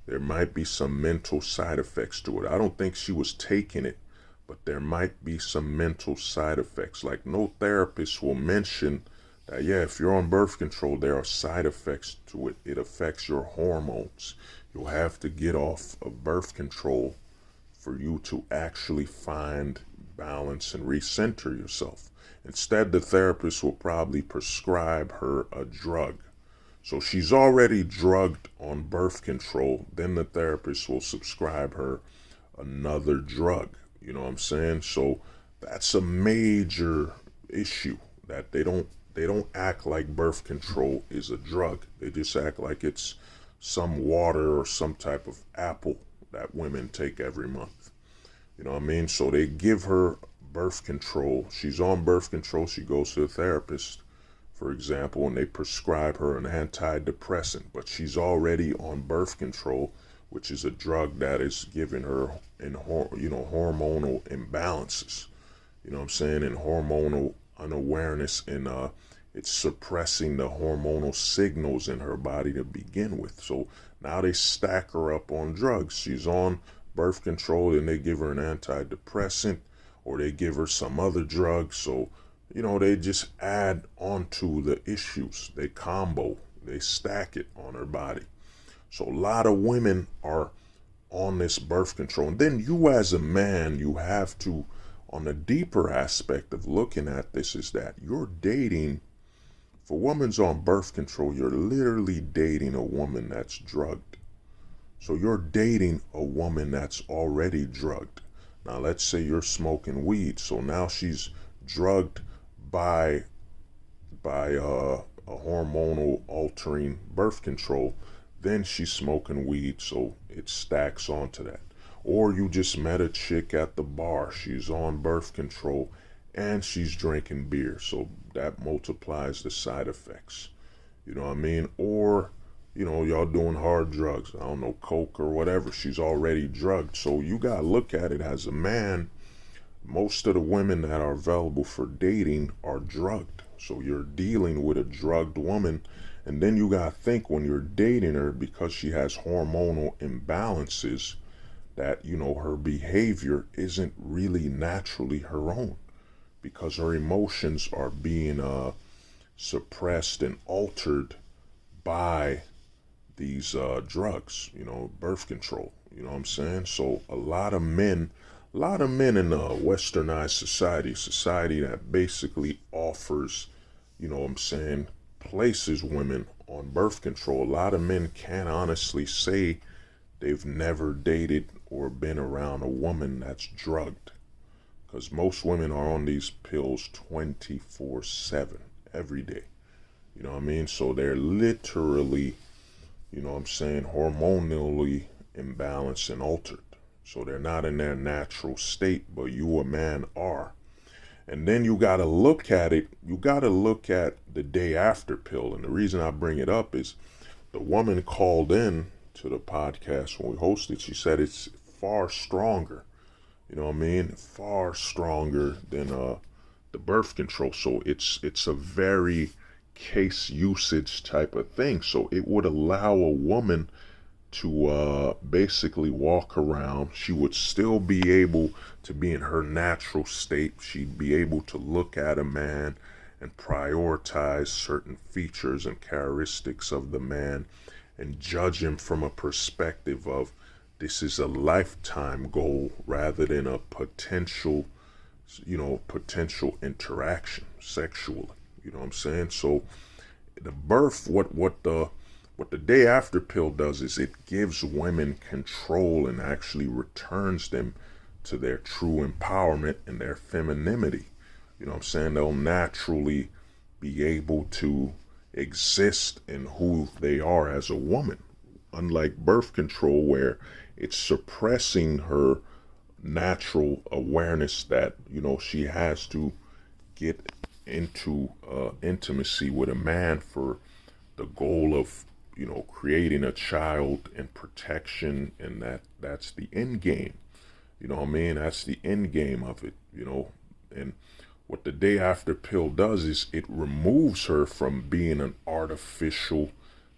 There might be some mental side effects to it. I don't think she was taking it, but there might be some mental side effects. Like, no therapist will mention that, yeah, if you're on birth control, there are side effects to it. It affects your hormones. You'll have to get off of birth control for you to actually find balance and recenter yourself. Instead, the therapist will probably prescribe her a drug. So she's already drugged on birth control. Then the therapist will subscribe her another drug. You know what I'm saying? So that's a major issue, that they don't act like birth control is a drug. They just act like it's some water or some type of apple that women take every month. You know what I mean? So they give her birth control. She's on birth control. She goes to a therapist, for example, and they prescribe her an antidepressant, but she's already on birth control, which is a drug that is giving her in hormonal imbalances. You know what I'm saying? And hormonal unawareness, and it's suppressing the hormonal signals in her body to begin with. So now they stack her up on drugs. She's on birth control, and they give her an antidepressant, or they give her some other drug. So, they just add on to the issues. They combo, they stack it on her body. So a lot of women are on this birth control. And then you as a man, you have to, on the deeper aspect of looking at this, is that you're dating, if a woman's on birth control, you're literally dating a woman that's drugged. So you're dating a woman that's already drugged. Now let's say you're smoking weed. So now she's drugged by a hormonal altering birth control. Then she's smoking weed, so it stacks onto that. Or you just met a chick at the bar. She's on birth control and she's drinking beer. So that multiplies the side effects. You know what I mean? Or, y'all doing hard drugs. I don't know, coke or whatever. She's already drugged. So you got to look at it as a man. Most of the women that are available for dating are drugged. So you're dealing with a drugged woman. And then you got to think, when you're dating her, because she has hormonal imbalances, that, her behavior isn't really naturally her own, because her emotions are being suppressed and altered by these drugs, birth control. You know what I'm saying? So a lot of men in a westernized society that basically offers, places women on birth control. A lot of men can't honestly say they've never dated or been around a woman that's drugged, because most women are on these pills 24/7 every day. You know what I mean? So they're literally, hormonally imbalanced and altered. So they're not in their natural state, but you, a man, are. And then you got to look at it. You got to look at the day after pill. And the reason I bring it up is the woman called in to the podcast when we hosted. She said it's far stronger. You know what I mean? Far stronger than the birth control. So it's a very case usage type of thing. So it would allow a woman to basically walk around. She would still be able to be in her natural state. She'd be able to look at a man and prioritize certain features and characteristics of the man and judge him from a perspective of, this is a lifetime goal rather than a potential interaction sexually. You know what I'm saying? So the birth, what the day after pill does is it gives women control and actually returns them to their true empowerment and their femininity. You know what I'm saying? They'll naturally be able to exist in who they are as a woman. Unlike birth control, where it's suppressing her natural awareness that, she has to get into intimacy with a man for the goal of, creating a child and protection, and that's the end game. You know what I mean? That's the end game of it, And what the day after pill does is it removes her from being an artificial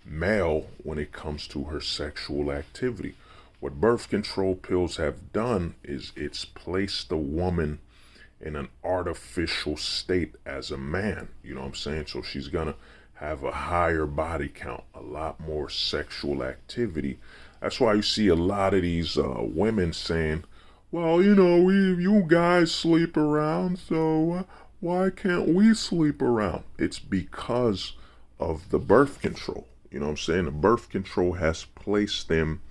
male when it comes to her sexual activity. What birth control pills have done is it's placed the woman in an artificial state as a man. You know what I'm saying? So she's gonna have a higher body count, a lot more sexual activity. That's why you see a lot of these women saying, well, you guys sleep around, so why can't we sleep around? It's because of the birth control. You know what I'm saying? The birth control has placed them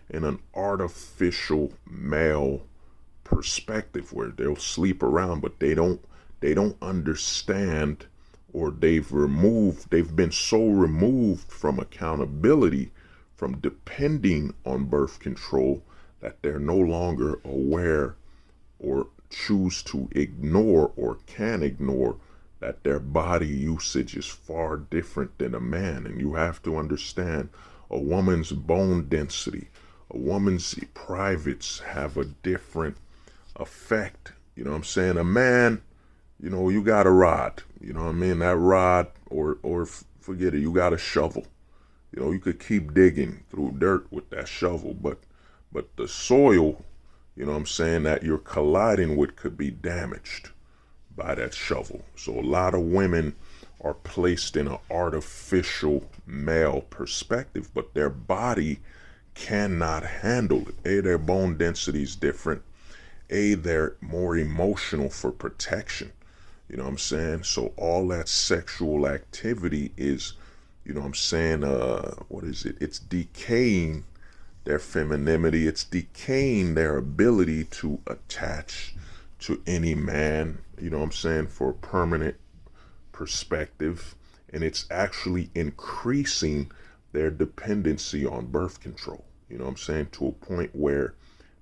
in an artificial male perspective where they'll sleep around, but they don't understand, or they've been so removed from accountability, from depending on birth control, that they're no longer aware or choose to ignore or can ignore that their body usage is far different than a man. And you have to understand, a woman's bone density, a woman's privates have a different effect. You know what I'm saying? A man, you got a rod. You know what I mean? That rod, or forget it, you got a shovel. You could keep digging through dirt with that shovel, but the soil, you know what I'm saying, that you're colliding with could be damaged by that shovel. So a lot of women are placed in an artificial male perspective, but their body cannot handle it. Their bone density is different. They're more emotional for protection. You know what I'm saying? So all that sexual activity is, you know what I'm saying, what is it? It's decaying their femininity. It's decaying their ability to attach to any man, you know what I'm saying, for a permanent perspective. And it's actually increasing their dependency on birth control, you know what I'm saying, to a point where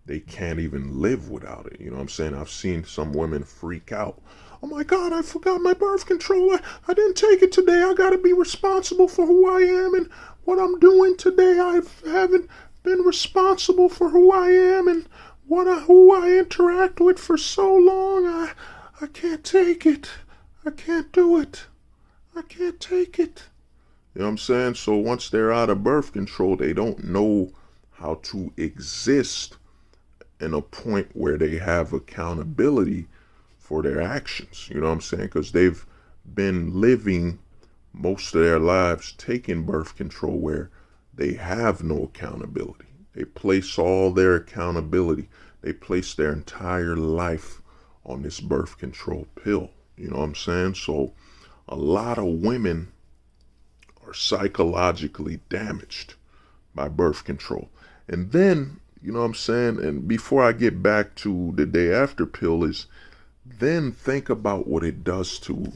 they can't even live without it. You know what I'm saying? I've seen some women freak out. Oh my God, I forgot my birth control. I didn't take it today. I got to be responsible for who I am and what I'm doing today. I haven't been responsible for who I am and who I interact with for so long. I can't take it. I can't do it. I can't take it. You know what I'm saying? So once they're out of birth control, they don't know how to exist in a point where they have accountability for their actions. You know what I'm saying? Because they've been living most of their lives taking birth control where they have no accountability. They place all their accountability. They place their entire life on this birth control pill. You know what I'm saying? So a lot of women are psychologically damaged by birth control. And then, you know what I'm saying? And before I get back to the day after pill, is then think about what it does to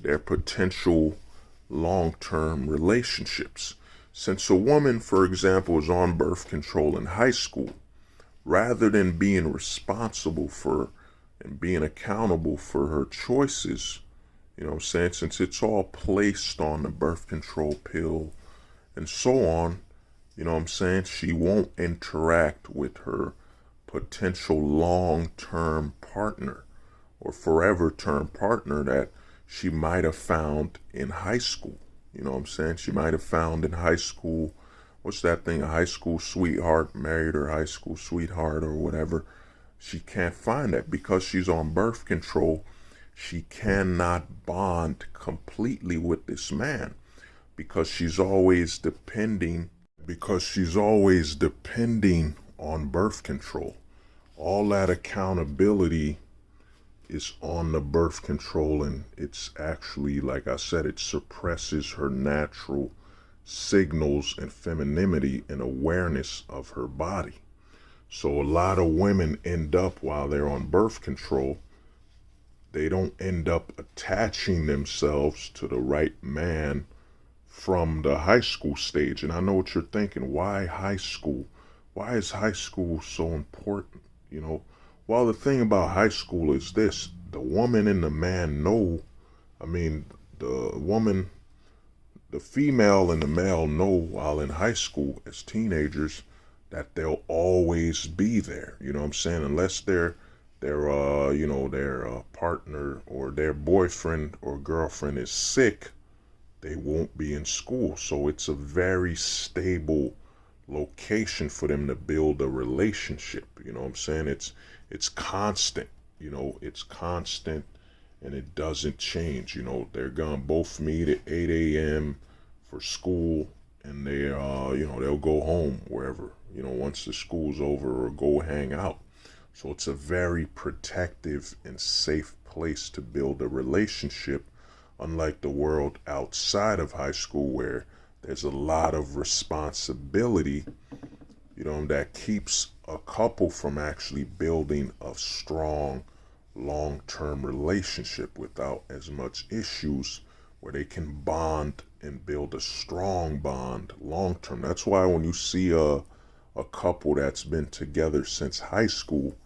their potential long-term relationships. Since a woman, for example, is on birth control in high school, rather than being responsible for and being accountable for her choices, you know what I'm saying, since it's all placed on the birth control pill and so on, you know what I'm saying, she won't interact with her potential long-term partner or forever term partner that she might have found in high school. You know what I'm saying? She might have found in high school, what's that thing, a high school sweetheart, married her high school sweetheart or whatever. She can't find that because she's on birth control. She cannot bond completely with this man because she's always depending on birth control. All that accountability is on the birth control, and it's actually, like I said, it suppresses her natural signals and femininity and awareness of her body. So a lot of women end up, while they're on birth control, they don't end up attaching themselves to the right man from the high school stage. And I know what you're thinking. Why high school? Why is high school so important? You know, well, the thing about high school is this: the woman and the man know. I mean, the woman, the female and the male know while in high school as teenagers that they'll always be there. You know what I'm saying? Unless their partner or their boyfriend or girlfriend is sick, they won't be in school. So it's a very stable location for them to build a relationship. You know what I'm saying? It's constant. It's constant and it doesn't change. They're gonna both meet at 8 a.m. for school, and they'll go home wherever, once the school's over, or go hang out. So it's a very protective and safe place to build a relationship, unlike the world outside of high school where there's a lot of responsibility, that keeps a couple from actually building a strong long-term relationship without as much issues, where they can bond and build a strong bond long-term. That's why when you see a couple that's been together since high school,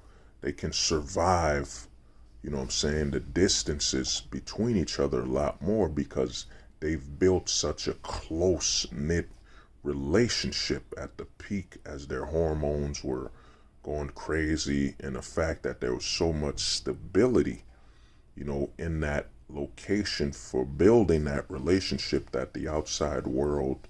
they can survive, the distances between each other a lot more, because they've built such a close-knit relationship at the peak as their hormones were going crazy, and the fact that there was so much stability, in that location for building that relationship, that the outside world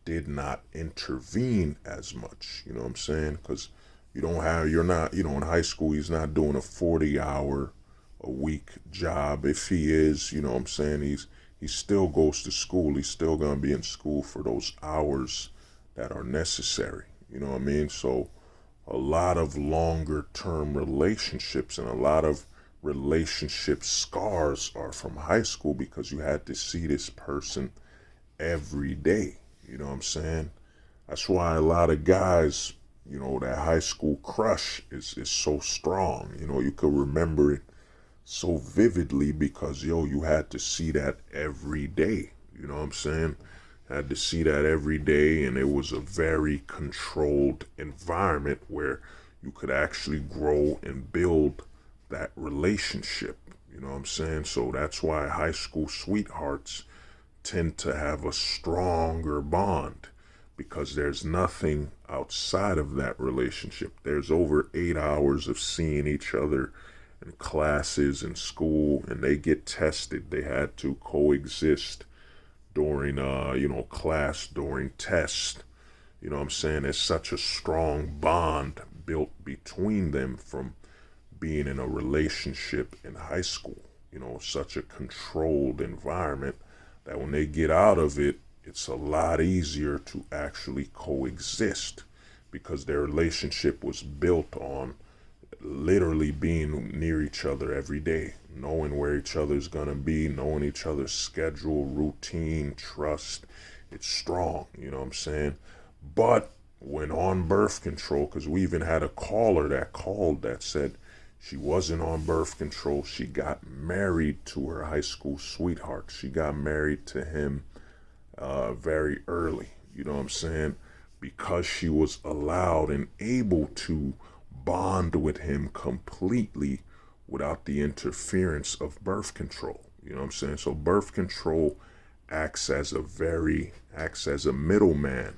did not intervene as much. You know what I'm saying? Because you're not, in high school, he's not doing a 40-hour a week job. If he is, you know what I'm saying, he still goes to school. He's still going to be in school for those hours that are necessary. You know what I mean? So a lot of longer term relationships and a lot of relationship scars are from high school, because you had to see this person every day. You know what I'm saying? That's why a lot of guys, that high school crush is so strong. You could remember it so vividly because, you had to see that every day. You know what I'm saying? Had to see that every day, and it was a very controlled environment where you could actually grow and build that relationship. You know what I'm saying? So that's why high school sweethearts tend to have a stronger bond, because there's nothing outside of that relationship. There's over 8 hours of seeing each other in classes and school, and they get tested. They had to coexist during class, during tests. You know what I'm saying? There's such a strong bond built between them from being in a relationship in high school. Such a controlled environment that when they get out of it, it's a lot easier to actually coexist, because their relationship was built on literally being near each other every day, knowing where each other's gonna be, knowing each other's schedule, routine, trust. It's strong, you know what I'm saying? But when on birth control, because we even had a caller that called that said she wasn't on birth control, she got married to her high school sweetheart. She got married to him very early, you know what I'm saying? Because she was allowed and able to bond with him completely without the interference of birth control. You know what I'm saying? So birth control acts as a middleman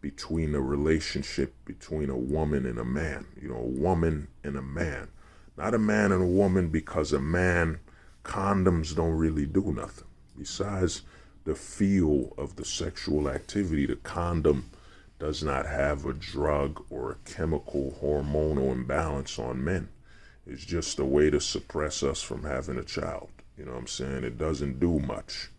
between a relationship between a woman and a man. A woman and a man. Not a man and a woman, because condoms don't really do nothing. Besides the feel of the sexual activity, the condom does not have a drug or a chemical hormonal imbalance on men. It's just a way to suppress us from having a child. You know what I'm saying? It doesn't do much.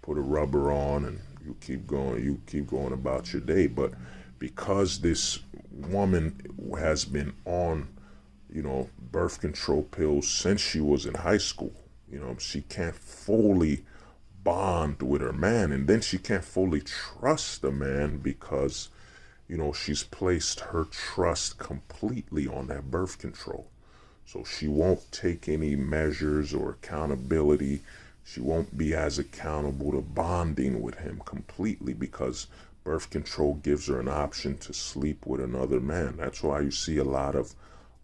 Put a rubber on and you keep going about your day. But because this woman has been on, birth control pills since she was in high school, she can't fully bond with her man, and then she can't fully trust the man because, she's placed her trust completely on that birth control. So she won't take any measures or accountability. she won't be as accountable to bonding with him completely, because birth control gives her an option to sleep with another man. That's why you see a lot of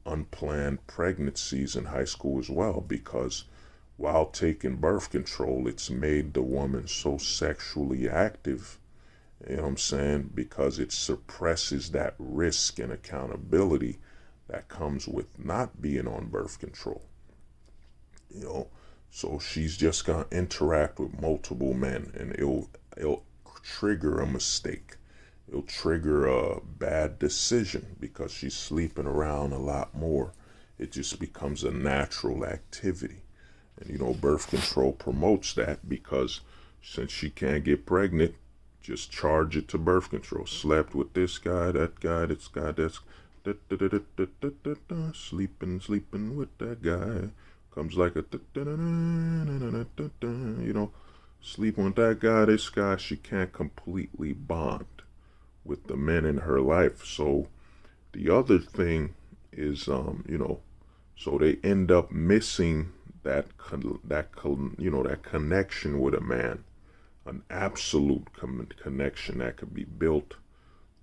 unplanned pregnancies in high school as well, because while taking birth control, it's made the woman so sexually active, you know what I'm saying, because it suppresses that risk and accountability that comes with not being on birth control. You know, so she's just gonna interact with multiple men, and it'll trigger a mistake. It'll trigger a bad decision because she's sleeping around a lot more. It just becomes a natural activity. And you know, birth control promotes that, because since she can't get pregnant, just charge it to birth control. Slept with this guy, that guy, this guy, that's sleeping with that guy. Comes like a you know, sleeping with that guy, this guy. She can't completely bond with the men in her life. So the other thing is, you know, so they end up missing that connection with a man, an absolute connection that could be built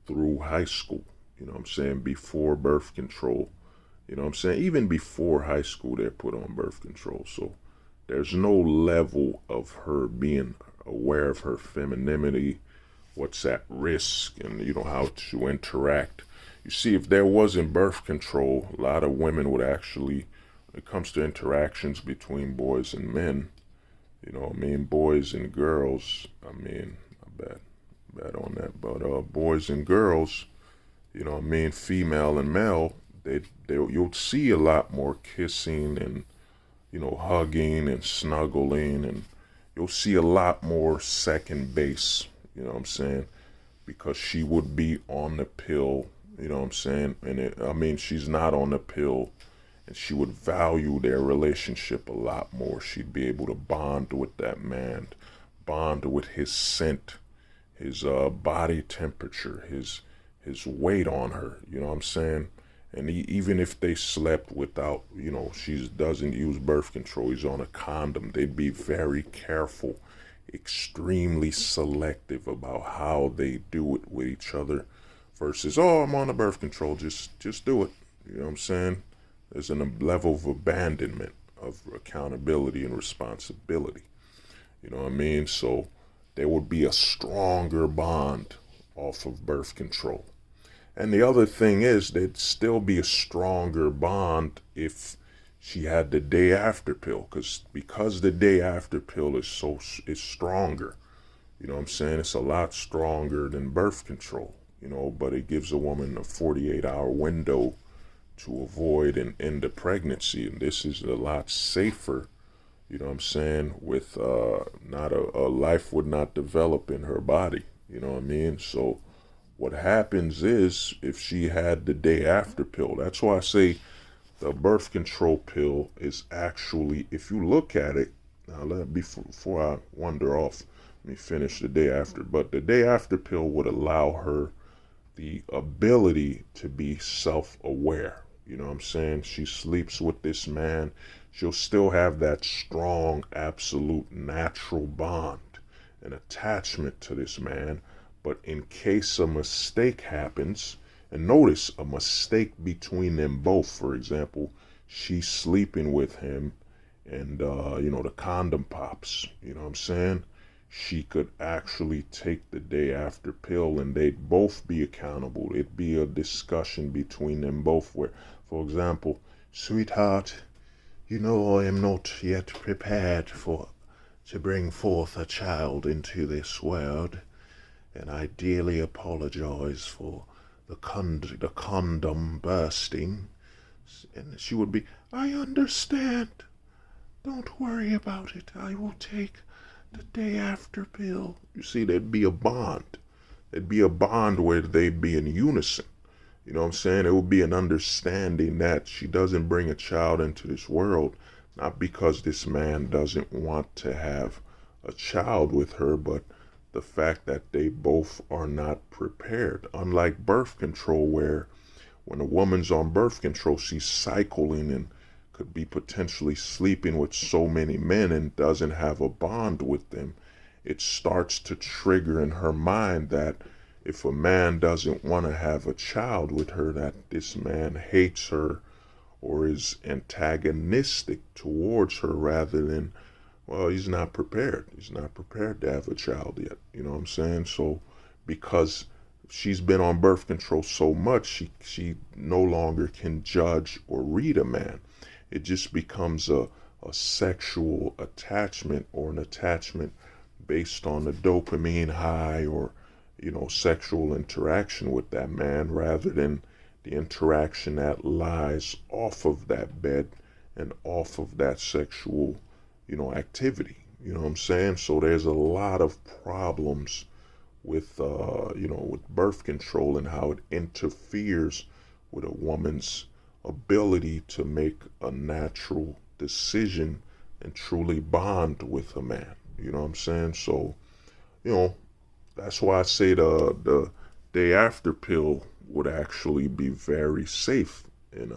through high school. You know what I'm saying? Before birth control. You know what I'm saying? Even before high school, they're put on birth control. So there's no level of her being aware of her femininity, what's at risk, and you know, how to interact. You see, if there wasn't birth control, a lot of women would actually, when it comes to interactions between boys and men, you know what I mean, boys and girls, I mean, bad on that, but boys and girls, you know what I mean, female and male, you'll see a lot more kissing and, you know, hugging and snuggling, and you'll see a lot more second base, you know what I'm saying, because she would be on the pill, you know what I'm saying, and she's not on the pill, and she would value their relationship a lot more. She'd be able to bond with that man, bond with his scent, his body temperature, his weight on her, you know what I'm saying? And even if they slept without, you know, she doesn't use birth control, he's on a condom, they'd be very careful, extremely selective about how they do it with each other, versus, oh, I'm on the birth control, just do it. You know what I'm saying? There's a level of abandonment, of accountability and responsibility. You know what I mean? So there would be a stronger bond off of birth control. And the other thing is, there'd still be a stronger bond if she had the day after pill, because the day after pill is stronger. You know what I'm saying? It's a lot stronger than birth control, you know, but it gives a woman a 48-hour window to avoid and end the pregnancy. And this is a lot safer, you know what I'm saying, with not a life would not develop in her body, you know what I mean? So what happens is, if she had the day after pill, that's why I say the birth control pill is actually, if you look at it, now before I wander off, let me finish the day after. But the day after pill would allow her the ability to be self-aware. You know what I'm saying? She sleeps with this man. She'll still have that strong, absolute, natural bond and attachment to this man. But in case a mistake happens, and notice a mistake between them both, for example, she's sleeping with him and, you know, the condom pops, you know what I'm saying? She could actually take the day after pill and they'd both be accountable. It'd be a discussion between them both where, for example, sweetheart, you know I am not yet prepared to bring forth a child into this world, and I dearly apologize for the condom bursting. And she would be, I understand. Don't worry about it. I will take the day after pill. You see, there'd be a bond. There'd be a bond where they'd be in unison. You know what I'm saying? It would be an understanding that she doesn't bring a child into this world, not because this man doesn't want to have a child with her, but the fact that they both are not prepared. Unlike birth control, where when a woman's on birth control, she's cycling and could be potentially sleeping with so many men and doesn't have a bond with them, it starts to trigger in her mind that if a man doesn't want to have a child with her, that this man hates her or is antagonistic towards her rather than, well, he's not prepared. He's not prepared to have a child yet. You know what I'm saying? So because she's been on birth control so much, she no longer can judge or read a man. It just becomes a sexual attachment or an attachment based on the dopamine high or, sexual interaction with that man rather than the interaction that lies off of that bed and off of that sexual, activity. You know what I'm saying? So there's a lot of problems with, with birth control and how it interferes with a woman's ability to make a natural decision and truly bond with a man. You know what I'm saying? So, that's why I say the day after pill would actually be very safe and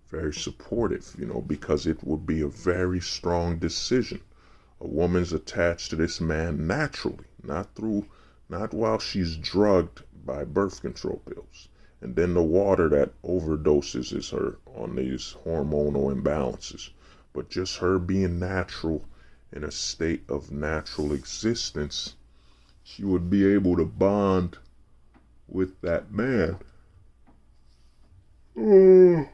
very supportive, because it would be a very strong decision. A woman's attached to this man naturally, not while she's drugged by birth control pills. And then the water that overdoses is her on these hormonal imbalances. But just her being natural in a state of natural existence, she would be able to bond with that man. She'd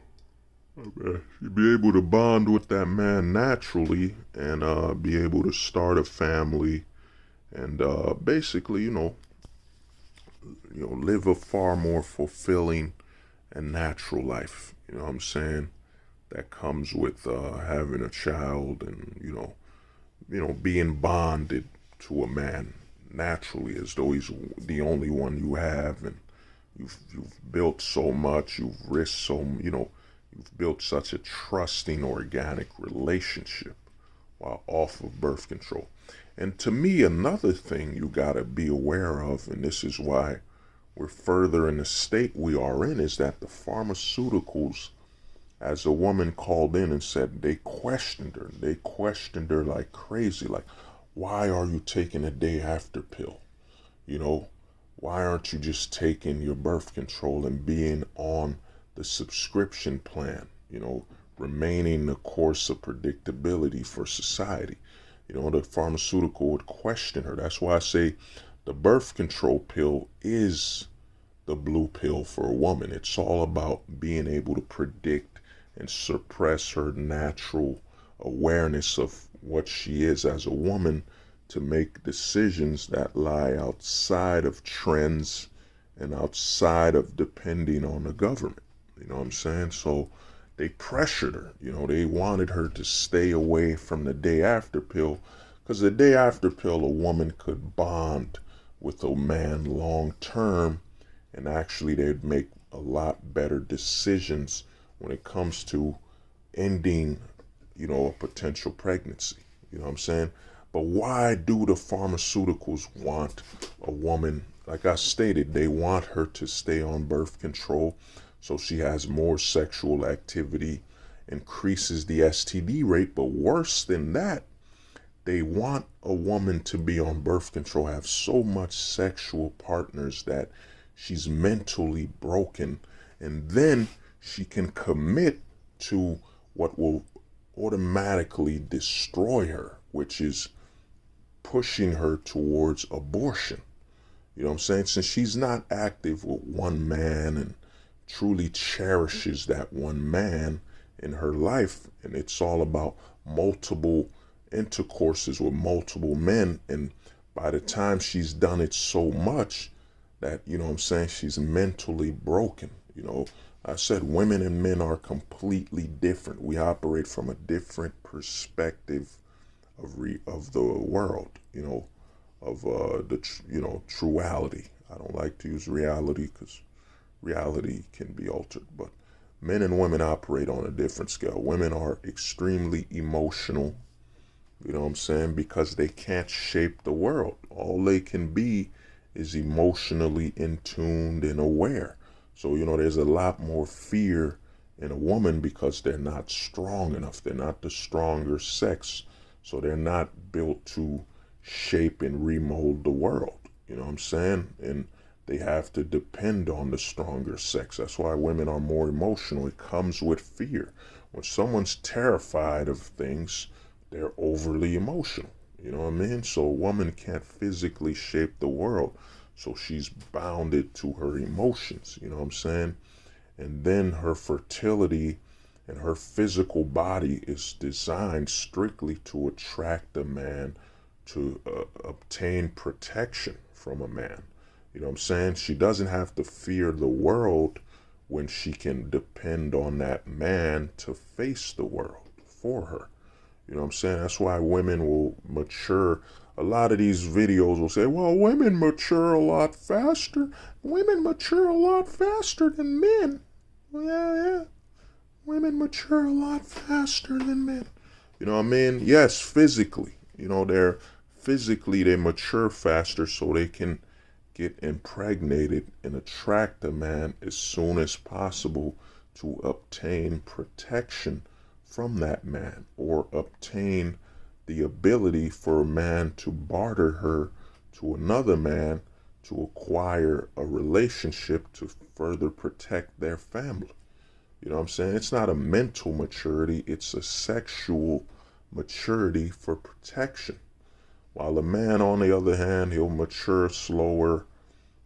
be able to bond with that man naturally and be able to start a family and basically, live a far more fulfilling and natural life. You know what I'm saying? That comes with having a child and being bonded to a man naturally as though he's the only one you have, and you've built so much, you've risked you've built such a trusting organic relationship while off of birth control. And to me, another thing you gotta be aware of, and this is why we're further in the state we are in, is that the pharmaceuticals, as a woman called in and said, they questioned her like crazy, like, why are you taking a day after pill? Why aren't you just taking your birth control and being on the subscription plan, remaining the course of predictability for society? The pharmaceutical would question her. That's why I say the birth control pill is the blue pill for a woman. It's all about being able to predict and suppress her natural awareness of what she is as a woman to make decisions that lie outside of trends and outside of depending on the government. You know what I'm saying? So they pressured her. They wanted her to stay away from the day after pill, because the day after pill, a woman could bond with a man long term, and actually they'd make a lot better decisions when it comes to ending, a potential pregnancy. You know what I'm saying? But why do the pharmaceuticals want a woman? Like I stated, they want her to stay on birth control so she has more sexual activity, increases the STD rate. But worse than that, they want a woman to be on birth control, have so much sexual partners that she's mentally broken, and then she can commit to what will automatically destroy her, which is pushing her towards abortion. You know what I'm saying? Since she's not active with one man and truly cherishes that one man in her life, and it's all about multiple intercourses with multiple men, and by the time she's done it so much that, she's mentally broken. I said women and men are completely different. We operate from a different perspective of the world, of the truality. I don't like to use reality because reality can be altered, but men and women operate on a different scale. Women are extremely emotional, you know what I'm saying, because they can't shape the world. All they can be is emotionally in tuned and aware. So, there's a lot more fear in a woman because they're not strong enough. They're not the stronger sex. So they're not built to shape and remold the world. You know what I'm saying? And they have to depend on the stronger sex. That's why women are more emotional. It comes with fear. When someone's terrified of things, they're overly emotional. You know what I mean? So a woman can't physically shape the world. So she's bounded to her emotions. You know what I'm saying? And then her fertility and her physical body is designed strictly to attract a man, to obtain protection from a man. You know what I'm saying? She doesn't have to fear the world when she can depend on that man to face the world for her. You know what I'm saying? That's why women will mature. A lot of these videos will say, well, women mature a lot faster. Women mature a lot faster than men. Well, yeah. Women mature a lot faster than men. You know what I mean? Yes, physically. You know, they mature faster so they can get impregnated and attract a man as soon as possible to obtain protection from that man, or obtain the ability for a man to barter her to another man to acquire a relationship to further protect their family. You know what I'm saying? It's not a mental maturity, it's a sexual maturity for protection. While a man, on the other hand, he'll mature slower,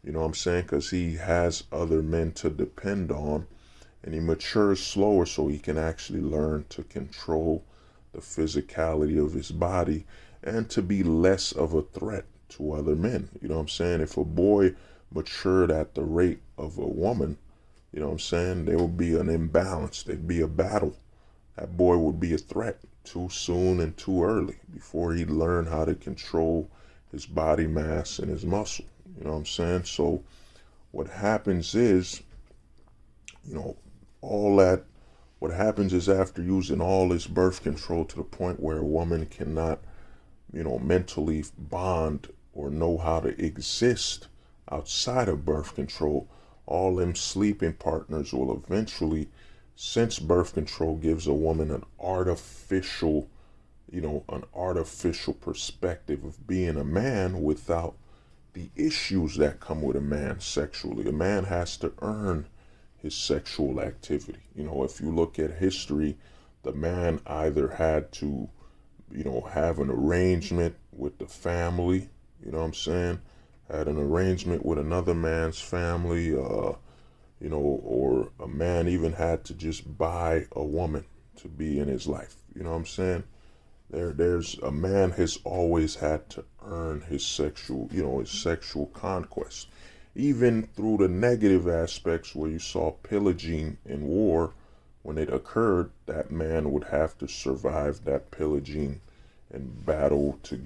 you know what I'm saying? Because he has other men to depend on, and he matures slower so he can actually learn to control the physicality of his body and to be less of a threat to other men. You know what I'm saying? If a boy matured at the rate of a woman, you know what I'm saying, there would be an imbalance. There'd be a battle. That boy would be a threat too soon and too early before he'd learn how to control his body mass and his muscle. You know what I'm saying? So what happens is, you know, what happens is, after using all this birth control to the point where a woman cannot, you know, mentally bond or know how to exist outside of birth control, all them sleeping partners will eventually, since birth control gives a woman an artificial perspective of being a man without the issues that come with a man sexually. A man has to earn his sexual activity. You know, if you look at history, the man either had to, you know, have an arrangement with the family, you know what I'm saying, had an arrangement with another man's family, you know, or a man even had to just buy a woman to be in his life. You know what I'm saying? There's a man has always had to earn his sexual conquest. Even through the negative aspects where you saw pillaging in war, when it occurred, that man would have to survive that pillaging and battle to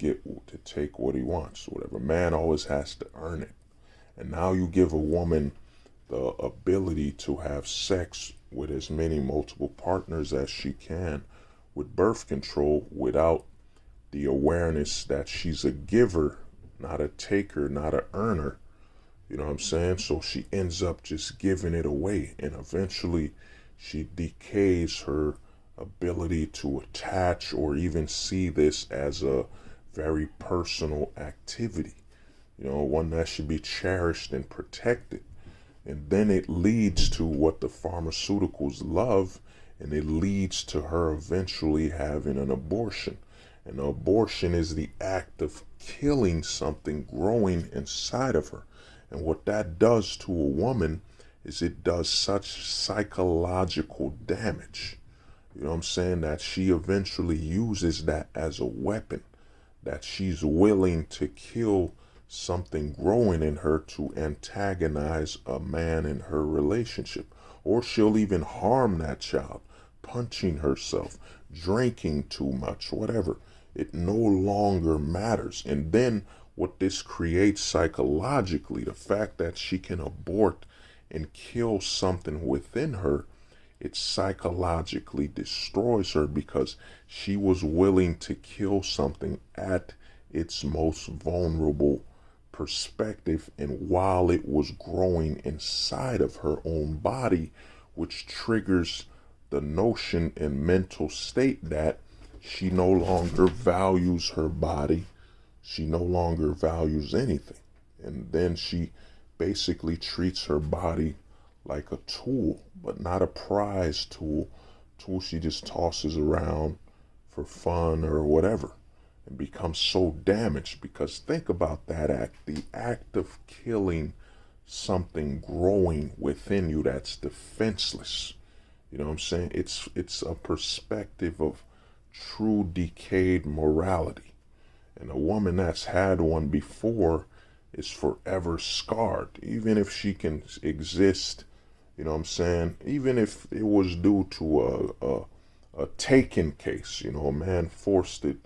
take what he wants. Whatever. Man always has to earn it. And now you give a woman the ability to have sex with as many multiple partners as she can with birth control, without the awareness that she's a giver, not a taker, not a earner. You know what I'm saying? So she ends up just giving it away, and eventually she decays her ability to attach or even see this as a very personal activity, you know, one that should be cherished and protected. And then it leads to what the pharmaceuticals love, and it leads to her eventually having an abortion. An abortion is the act of killing something growing inside of her. And what that does to a woman is it does such psychological damage, you know what I'm saying, that she eventually uses that as a weapon, that she's willing to kill something growing in her to antagonize a man in her relationship. Or she'll even harm that child, punching herself, drinking too much, whatever. It no longer matters. And then what this creates psychologically, the fact that she can abort and kill something within her, it psychologically destroys her, because she was willing to kill something at its most vulnerable perspective, and while it was growing inside of her own body, which triggers the notion and mental state that she no longer values her body. She no longer values anything. And then she basically treats her body like a tool, but not a prize tool. Tool she just tosses around for fun or whatever, and becomes so damaged. Because think about that act, the act of killing something growing within you that's defenseless. You know what I'm saying? It's a perspective of true decayed morality. And a woman that's had one before is forever scarred. Even if she can exist, you know what I'm saying? Even if it was due to a taken case, you know, a man forced it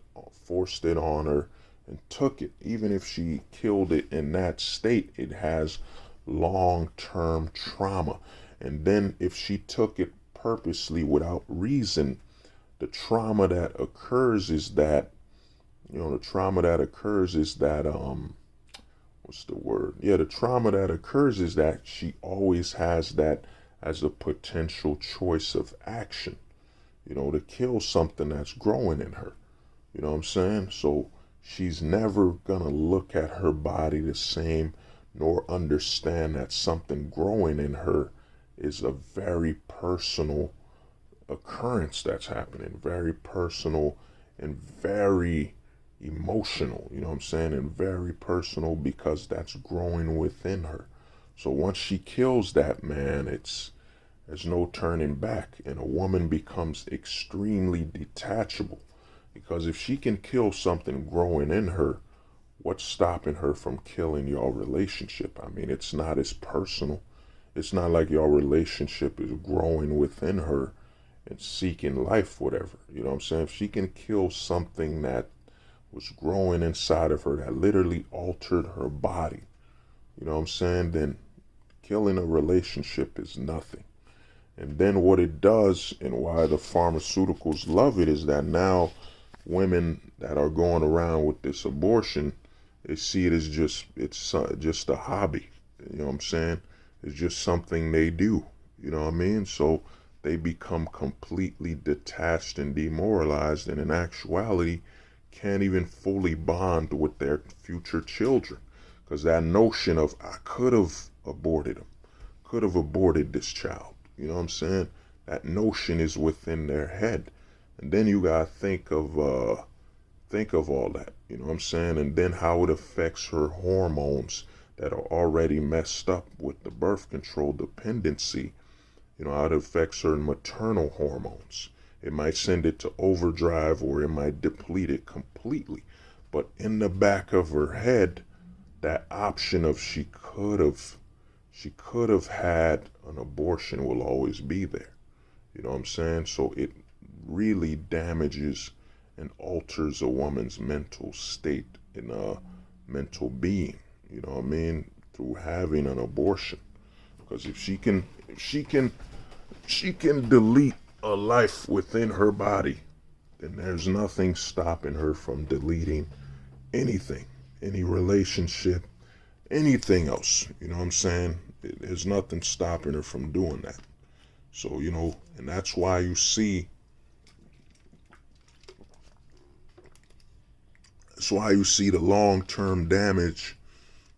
on her and took it. Even if she killed it in that state, it has long-term trauma. And then if she took it purposely without reason, the trauma that occurs is that, the trauma that occurs is that, what's the word? Yeah, the trauma that occurs is that she always has that as a potential choice of action, to kill something that's growing in her. You know what I'm saying? So she's never gonna look at her body the same, nor understand that something growing in her is a very personal occurrence that's happening, very personal and very emotional, you know what I'm saying, and very personal because that's growing within her. So once she kills that man, there's no turning back, and a woman becomes extremely detachable, because if she can kill something growing in her, what's stopping her from killing your relationship? I mean, it's not as personal. It's not like your relationship is growing within her and seeking life, whatever. You know what I'm saying? If she can kill something that was growing inside of her, that literally altered her body, you know what I'm saying, then killing a relationship is nothing. And then what it does, and why the pharmaceuticals love it, is that now women that are going around with this abortion, they see it as just a hobby. You know what I'm saying? It's just something they do. You know what I mean? So they become completely detached and demoralized, and in actuality can't even fully bond with their future children, because that notion of, I could have aborted them, could have aborted this child, you know what I'm saying, that notion is within their head. And then you gotta think of all that, you know what I'm saying, and then how it affects her hormones that are already messed up with the birth control dependency. How it affects her maternal hormones. It might send it to overdrive, or it might deplete it completely. But in the back of her head, that option of she could have had an abortion will always be there. You know what I'm saying? So it really damages and alters a woman's mental state and mental being, you know what I mean, through having an abortion. Because if she can delete a life within her body, then there's nothing stopping her from deleting anything, any relationship, anything else. You know what I'm saying? There's nothing stopping her from doing that. So, and that's why you see the long-term damage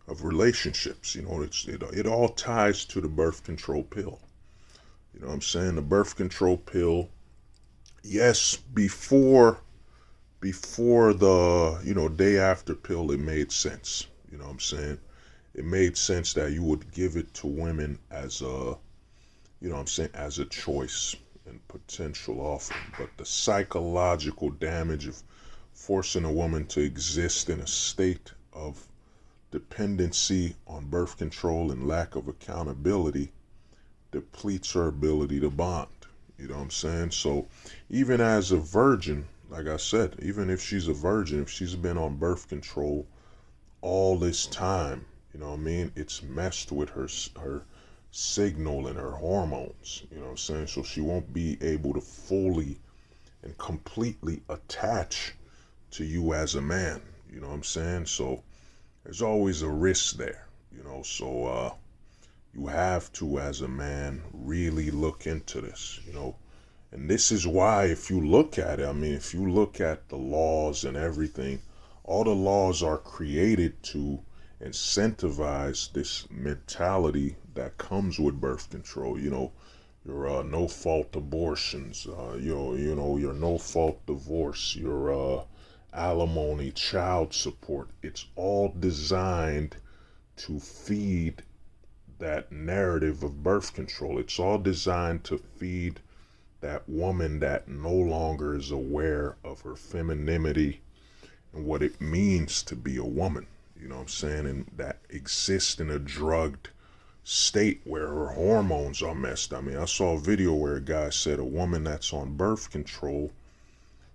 of relationships. It all ties to the birth control pill. You know what I'm saying? The birth control pill, yes, before the, day after pill, it made sense. You know what I'm saying? It made sense that you would give it to women as as a choice and potential offering. But the psychological damage of forcing a woman to exist in a state of dependency on birth control and lack of accountability depletes her ability to bond. You know what I'm saying? So even as a virgin, like I said, even if she's a virgin, if she's been on birth control all this time, you know what I mean, it's messed with her signal and her hormones, you know what I'm saying? So she won't be able to fully and completely attach to you as a man, you know what I'm saying? So there's always a risk there, so you have to, as a man, really look into this, And this is why, if you look at it, I mean, if you look at the laws and everything, all the laws are created to incentivize this mentality that comes with birth control. You know, your no fault abortions, your no fault divorce, your alimony, child support. It's all designed to feed that narrative of birth control. It's all designed to feed that woman that no longer is aware of her femininity and what it means to be a woman. You know what I'm saying? And that exists in a drugged state where her hormones are messed. I mean, I saw a video where a guy said a woman that's on birth control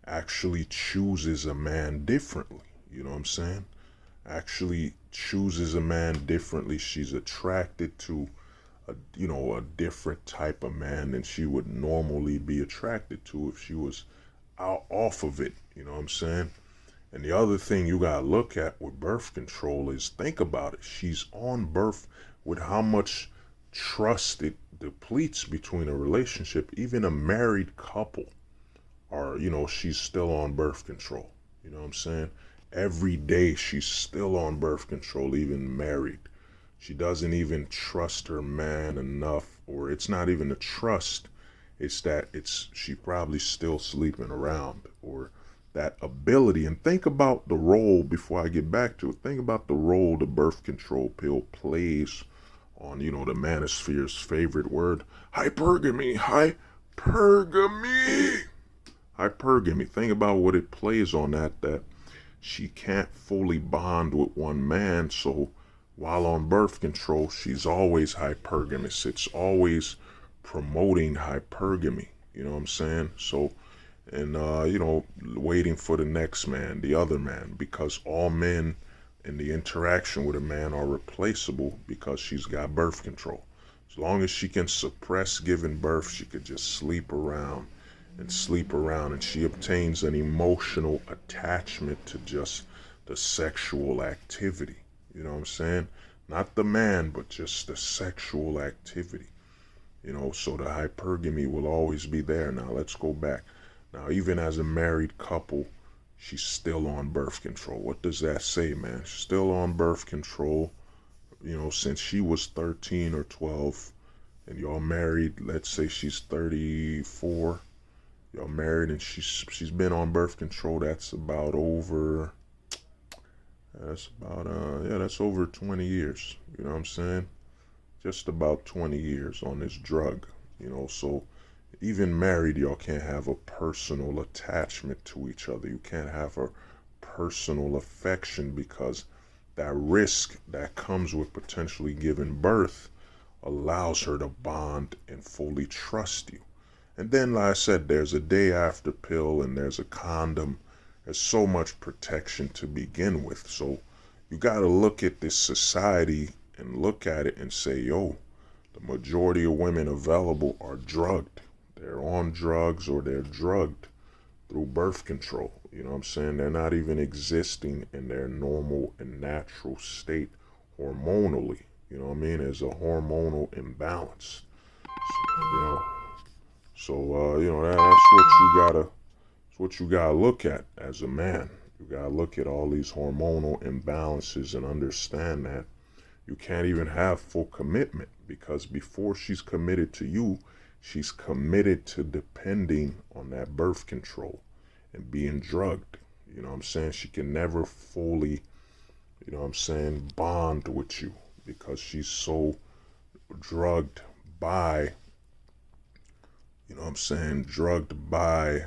actually chooses a man differently. You know what I'm saying? Actually chooses a man differently. She's attracted to a different type of man than she would normally be attracted to if she was out off of it. You know what I'm saying? And the other thing you gotta look at with birth control is, think about it. She's on birth with how much trust it depletes between a relationship. Even a married couple are, she's still on birth control. You know what I'm saying? Every day she's still on birth control, even married. She doesn't even trust her man enough, or it's not even a trust. It's that she probably still sleeping around, or that ability. And think about the role, before I get back to it, think about the role the birth control pill plays on, the manosphere's favorite word, hypergamy. Hypergamy. Think about what it plays on that she can't fully bond with one man, so while on birth control, she's always hypergamous. It's always promoting hypergamy. You know what I'm saying? So, and, waiting for the next man, the other man, because all men in the interaction with a man are replaceable because she's got birth control. As long as she can suppress giving birth, she could just sleep around, and she obtains an emotional attachment to just the sexual activity. You know what I'm saying? Not the man, but just the sexual activity. So the hypergamy will always be there. Now let's go back. Now, even as a married couple, she's still on birth control. What does that say, man? She's still on birth control, since she was 13 or 12, and y'all married. Let's say she's 34. Y'all married, and she's been on birth control. That's about over. That's over 20 years. You know what I'm saying? Just about 20 years on this drug. So even married, y'all can't have a personal attachment to each other. You can't have a personal affection, because that risk that comes with potentially giving birth allows her to bond and fully trust you. And then, like I said, there's a day after pill, and there's a condom. There's so much protection to begin with. So you got to look at this society and look at it and say, yo, the majority of women available are drugged. They're on drugs, or they're drugged through birth control. You know what I'm saying? They're not even existing in their normal and natural state hormonally. You know what I mean? There's a hormonal imbalance. That's what you gotta look at as a man. You gotta look at all these hormonal imbalances and understand that you can't even have full commitment, because before she's committed to you, she's committed to depending on that birth control and being drugged. You know what I'm saying? She can never fully, bond with you, because she's so drugged by, drugged by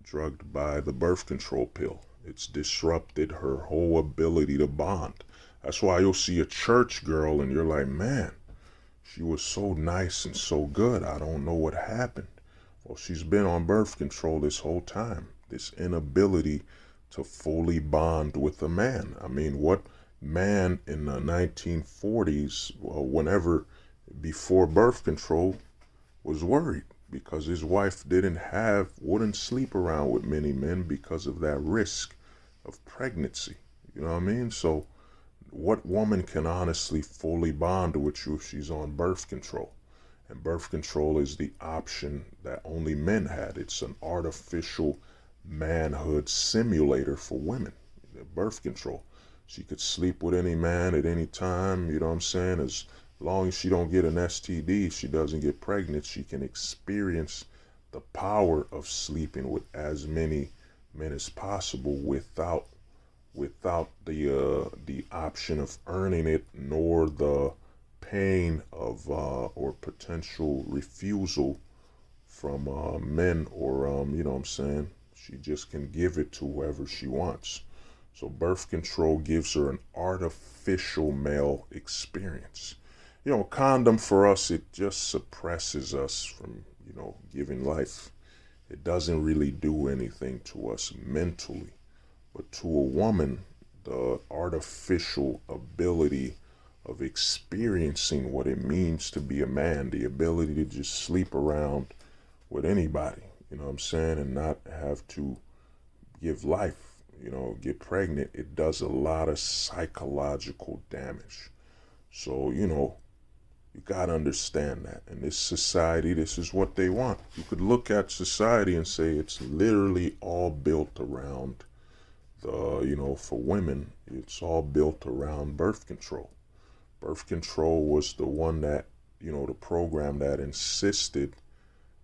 drugged by the birth control pill. It's disrupted her whole ability to bond. That's why you'll see a church girl and you're like, man, she was so nice and so good. I don't know what happened. Well, she's been on birth control this whole time. This inability to fully bond with a man. I mean, what man in the 1940s, whenever before birth control, was worried? Because his wife wouldn't sleep around with many men because of that risk of pregnancy. You know what I mean? So what woman can honestly fully bond with you if she's on birth control? And birth control is the option that only men had. It's an artificial manhood simulator for women. Birth control. She could sleep with any man at any time, you know what I'm saying? As long as she don't get an STD, she doesn't get pregnant, she can experience the power of sleeping with as many men as possible without the option of earning it, nor the pain of or potential refusal from men, or you know what I'm saying, she just can give it to whoever she wants. So birth control gives her an artificial male experience. You know, condom for us, it just suppresses us from, you know, giving life. It doesn't really do anything to us mentally. But to a woman, the artificial ability of experiencing what it means to be a man, the ability to just sleep around with anybody, you know what I'm saying, and not have to give life, you know, get pregnant, it does a lot of psychological damage. So, you know, you gotta understand that. In this society, this is what they want. You could look at society and say it's literally all built around the, you know, for women, it's all built around birth control. Birth control was the one that, you know, the program that insisted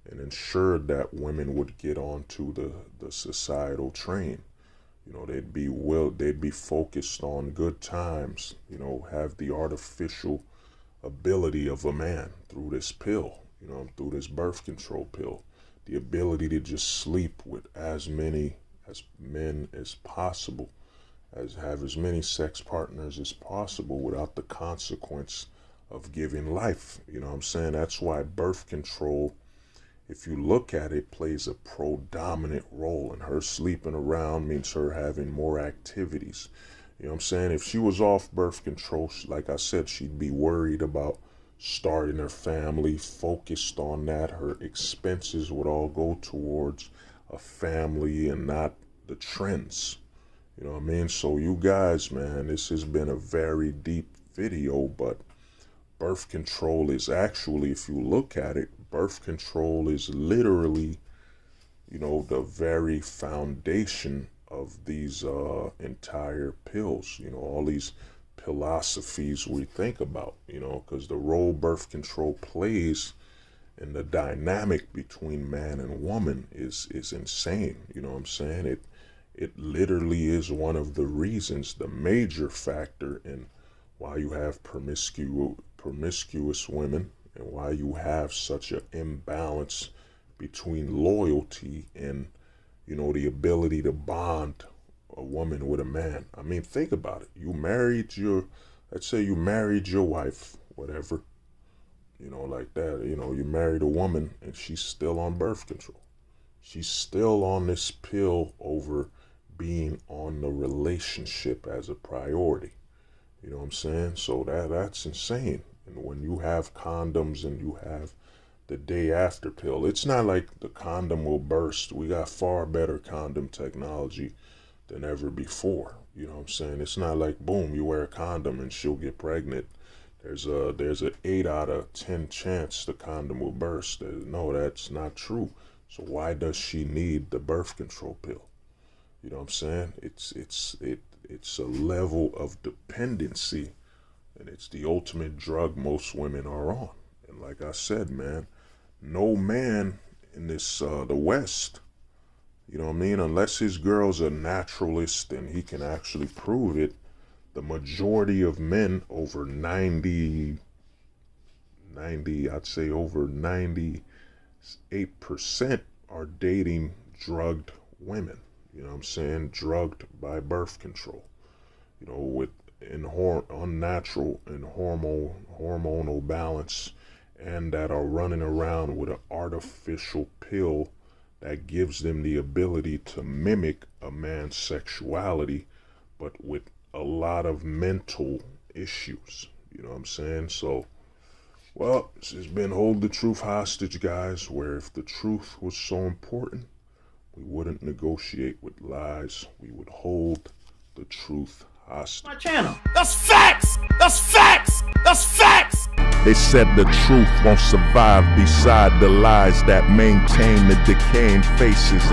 and ensured that women would get onto the societal train. You know, they'd be focused on good times, you know, have the artificial ability of a man through this pill, you know, through this birth control pill, the ability to just sleep with as many as men as possible, as have as many sex partners as possible without the consequence of giving life. You know what I'm saying? That's why birth control, if you look at it, plays a predominant role. And her sleeping around means her having more activities. You know what I'm saying? If she was off birth control, like I said, she'd be worried about starting her family, focused on that. Her expenses would all go towards a family and not the trends. You know what I mean? So you guys, man, this has been a very deep video, but birth control is actually, if you look at it, birth control is literally, you know, the very foundation of these entire pills, you know, all these Pill-Losophies we think about, you know, because the role birth control plays in the dynamic between man and woman is insane. You know what I'm saying? It literally is one of the reasons, the major factor in why you have promiscuous women, and why you have such an imbalance between loyalty and, you know, the ability to bond a woman with a man. I mean, think about it. Let's say you married your wife, whatever, you know, like that. You know, you married a woman and she's still on birth control. She's still on this pill over being on the relationship as a priority. You know what I'm saying? So that's insane. And when you have condoms and you have the day after pill, it's not like the condom will burst. We got far better condom technology than ever before. You know what I'm saying? It's not like, boom, you wear a condom and she'll get pregnant. There's an 8 out of 10 chance the condom will burst. No, that's not true. So why does she need the birth control pill? You know what I'm saying? It's a level of dependency, and it's the ultimate drug most women are on. And like I said, man, no man in this the West, you know what I mean, unless his girl's a naturalist and he can actually prove it, the majority of men, over 90, I'd say over 98% are dating drugged women. You know what I'm saying? Drugged by birth control. You know, with unnatural and hormonal balance, and that are running around with an artificial pill that gives them the ability to mimic a man's sexuality, but with a lot of mental issues. You know what I'm saying? So, well, this has been Hold the Truth Hostage, guys, where if the truth was so important, we wouldn't negotiate with lies. We would hold the truth hostage. My channel. That's facts! That's facts! That's facts! They said the truth won't survive beside the lies that maintain the decaying faces of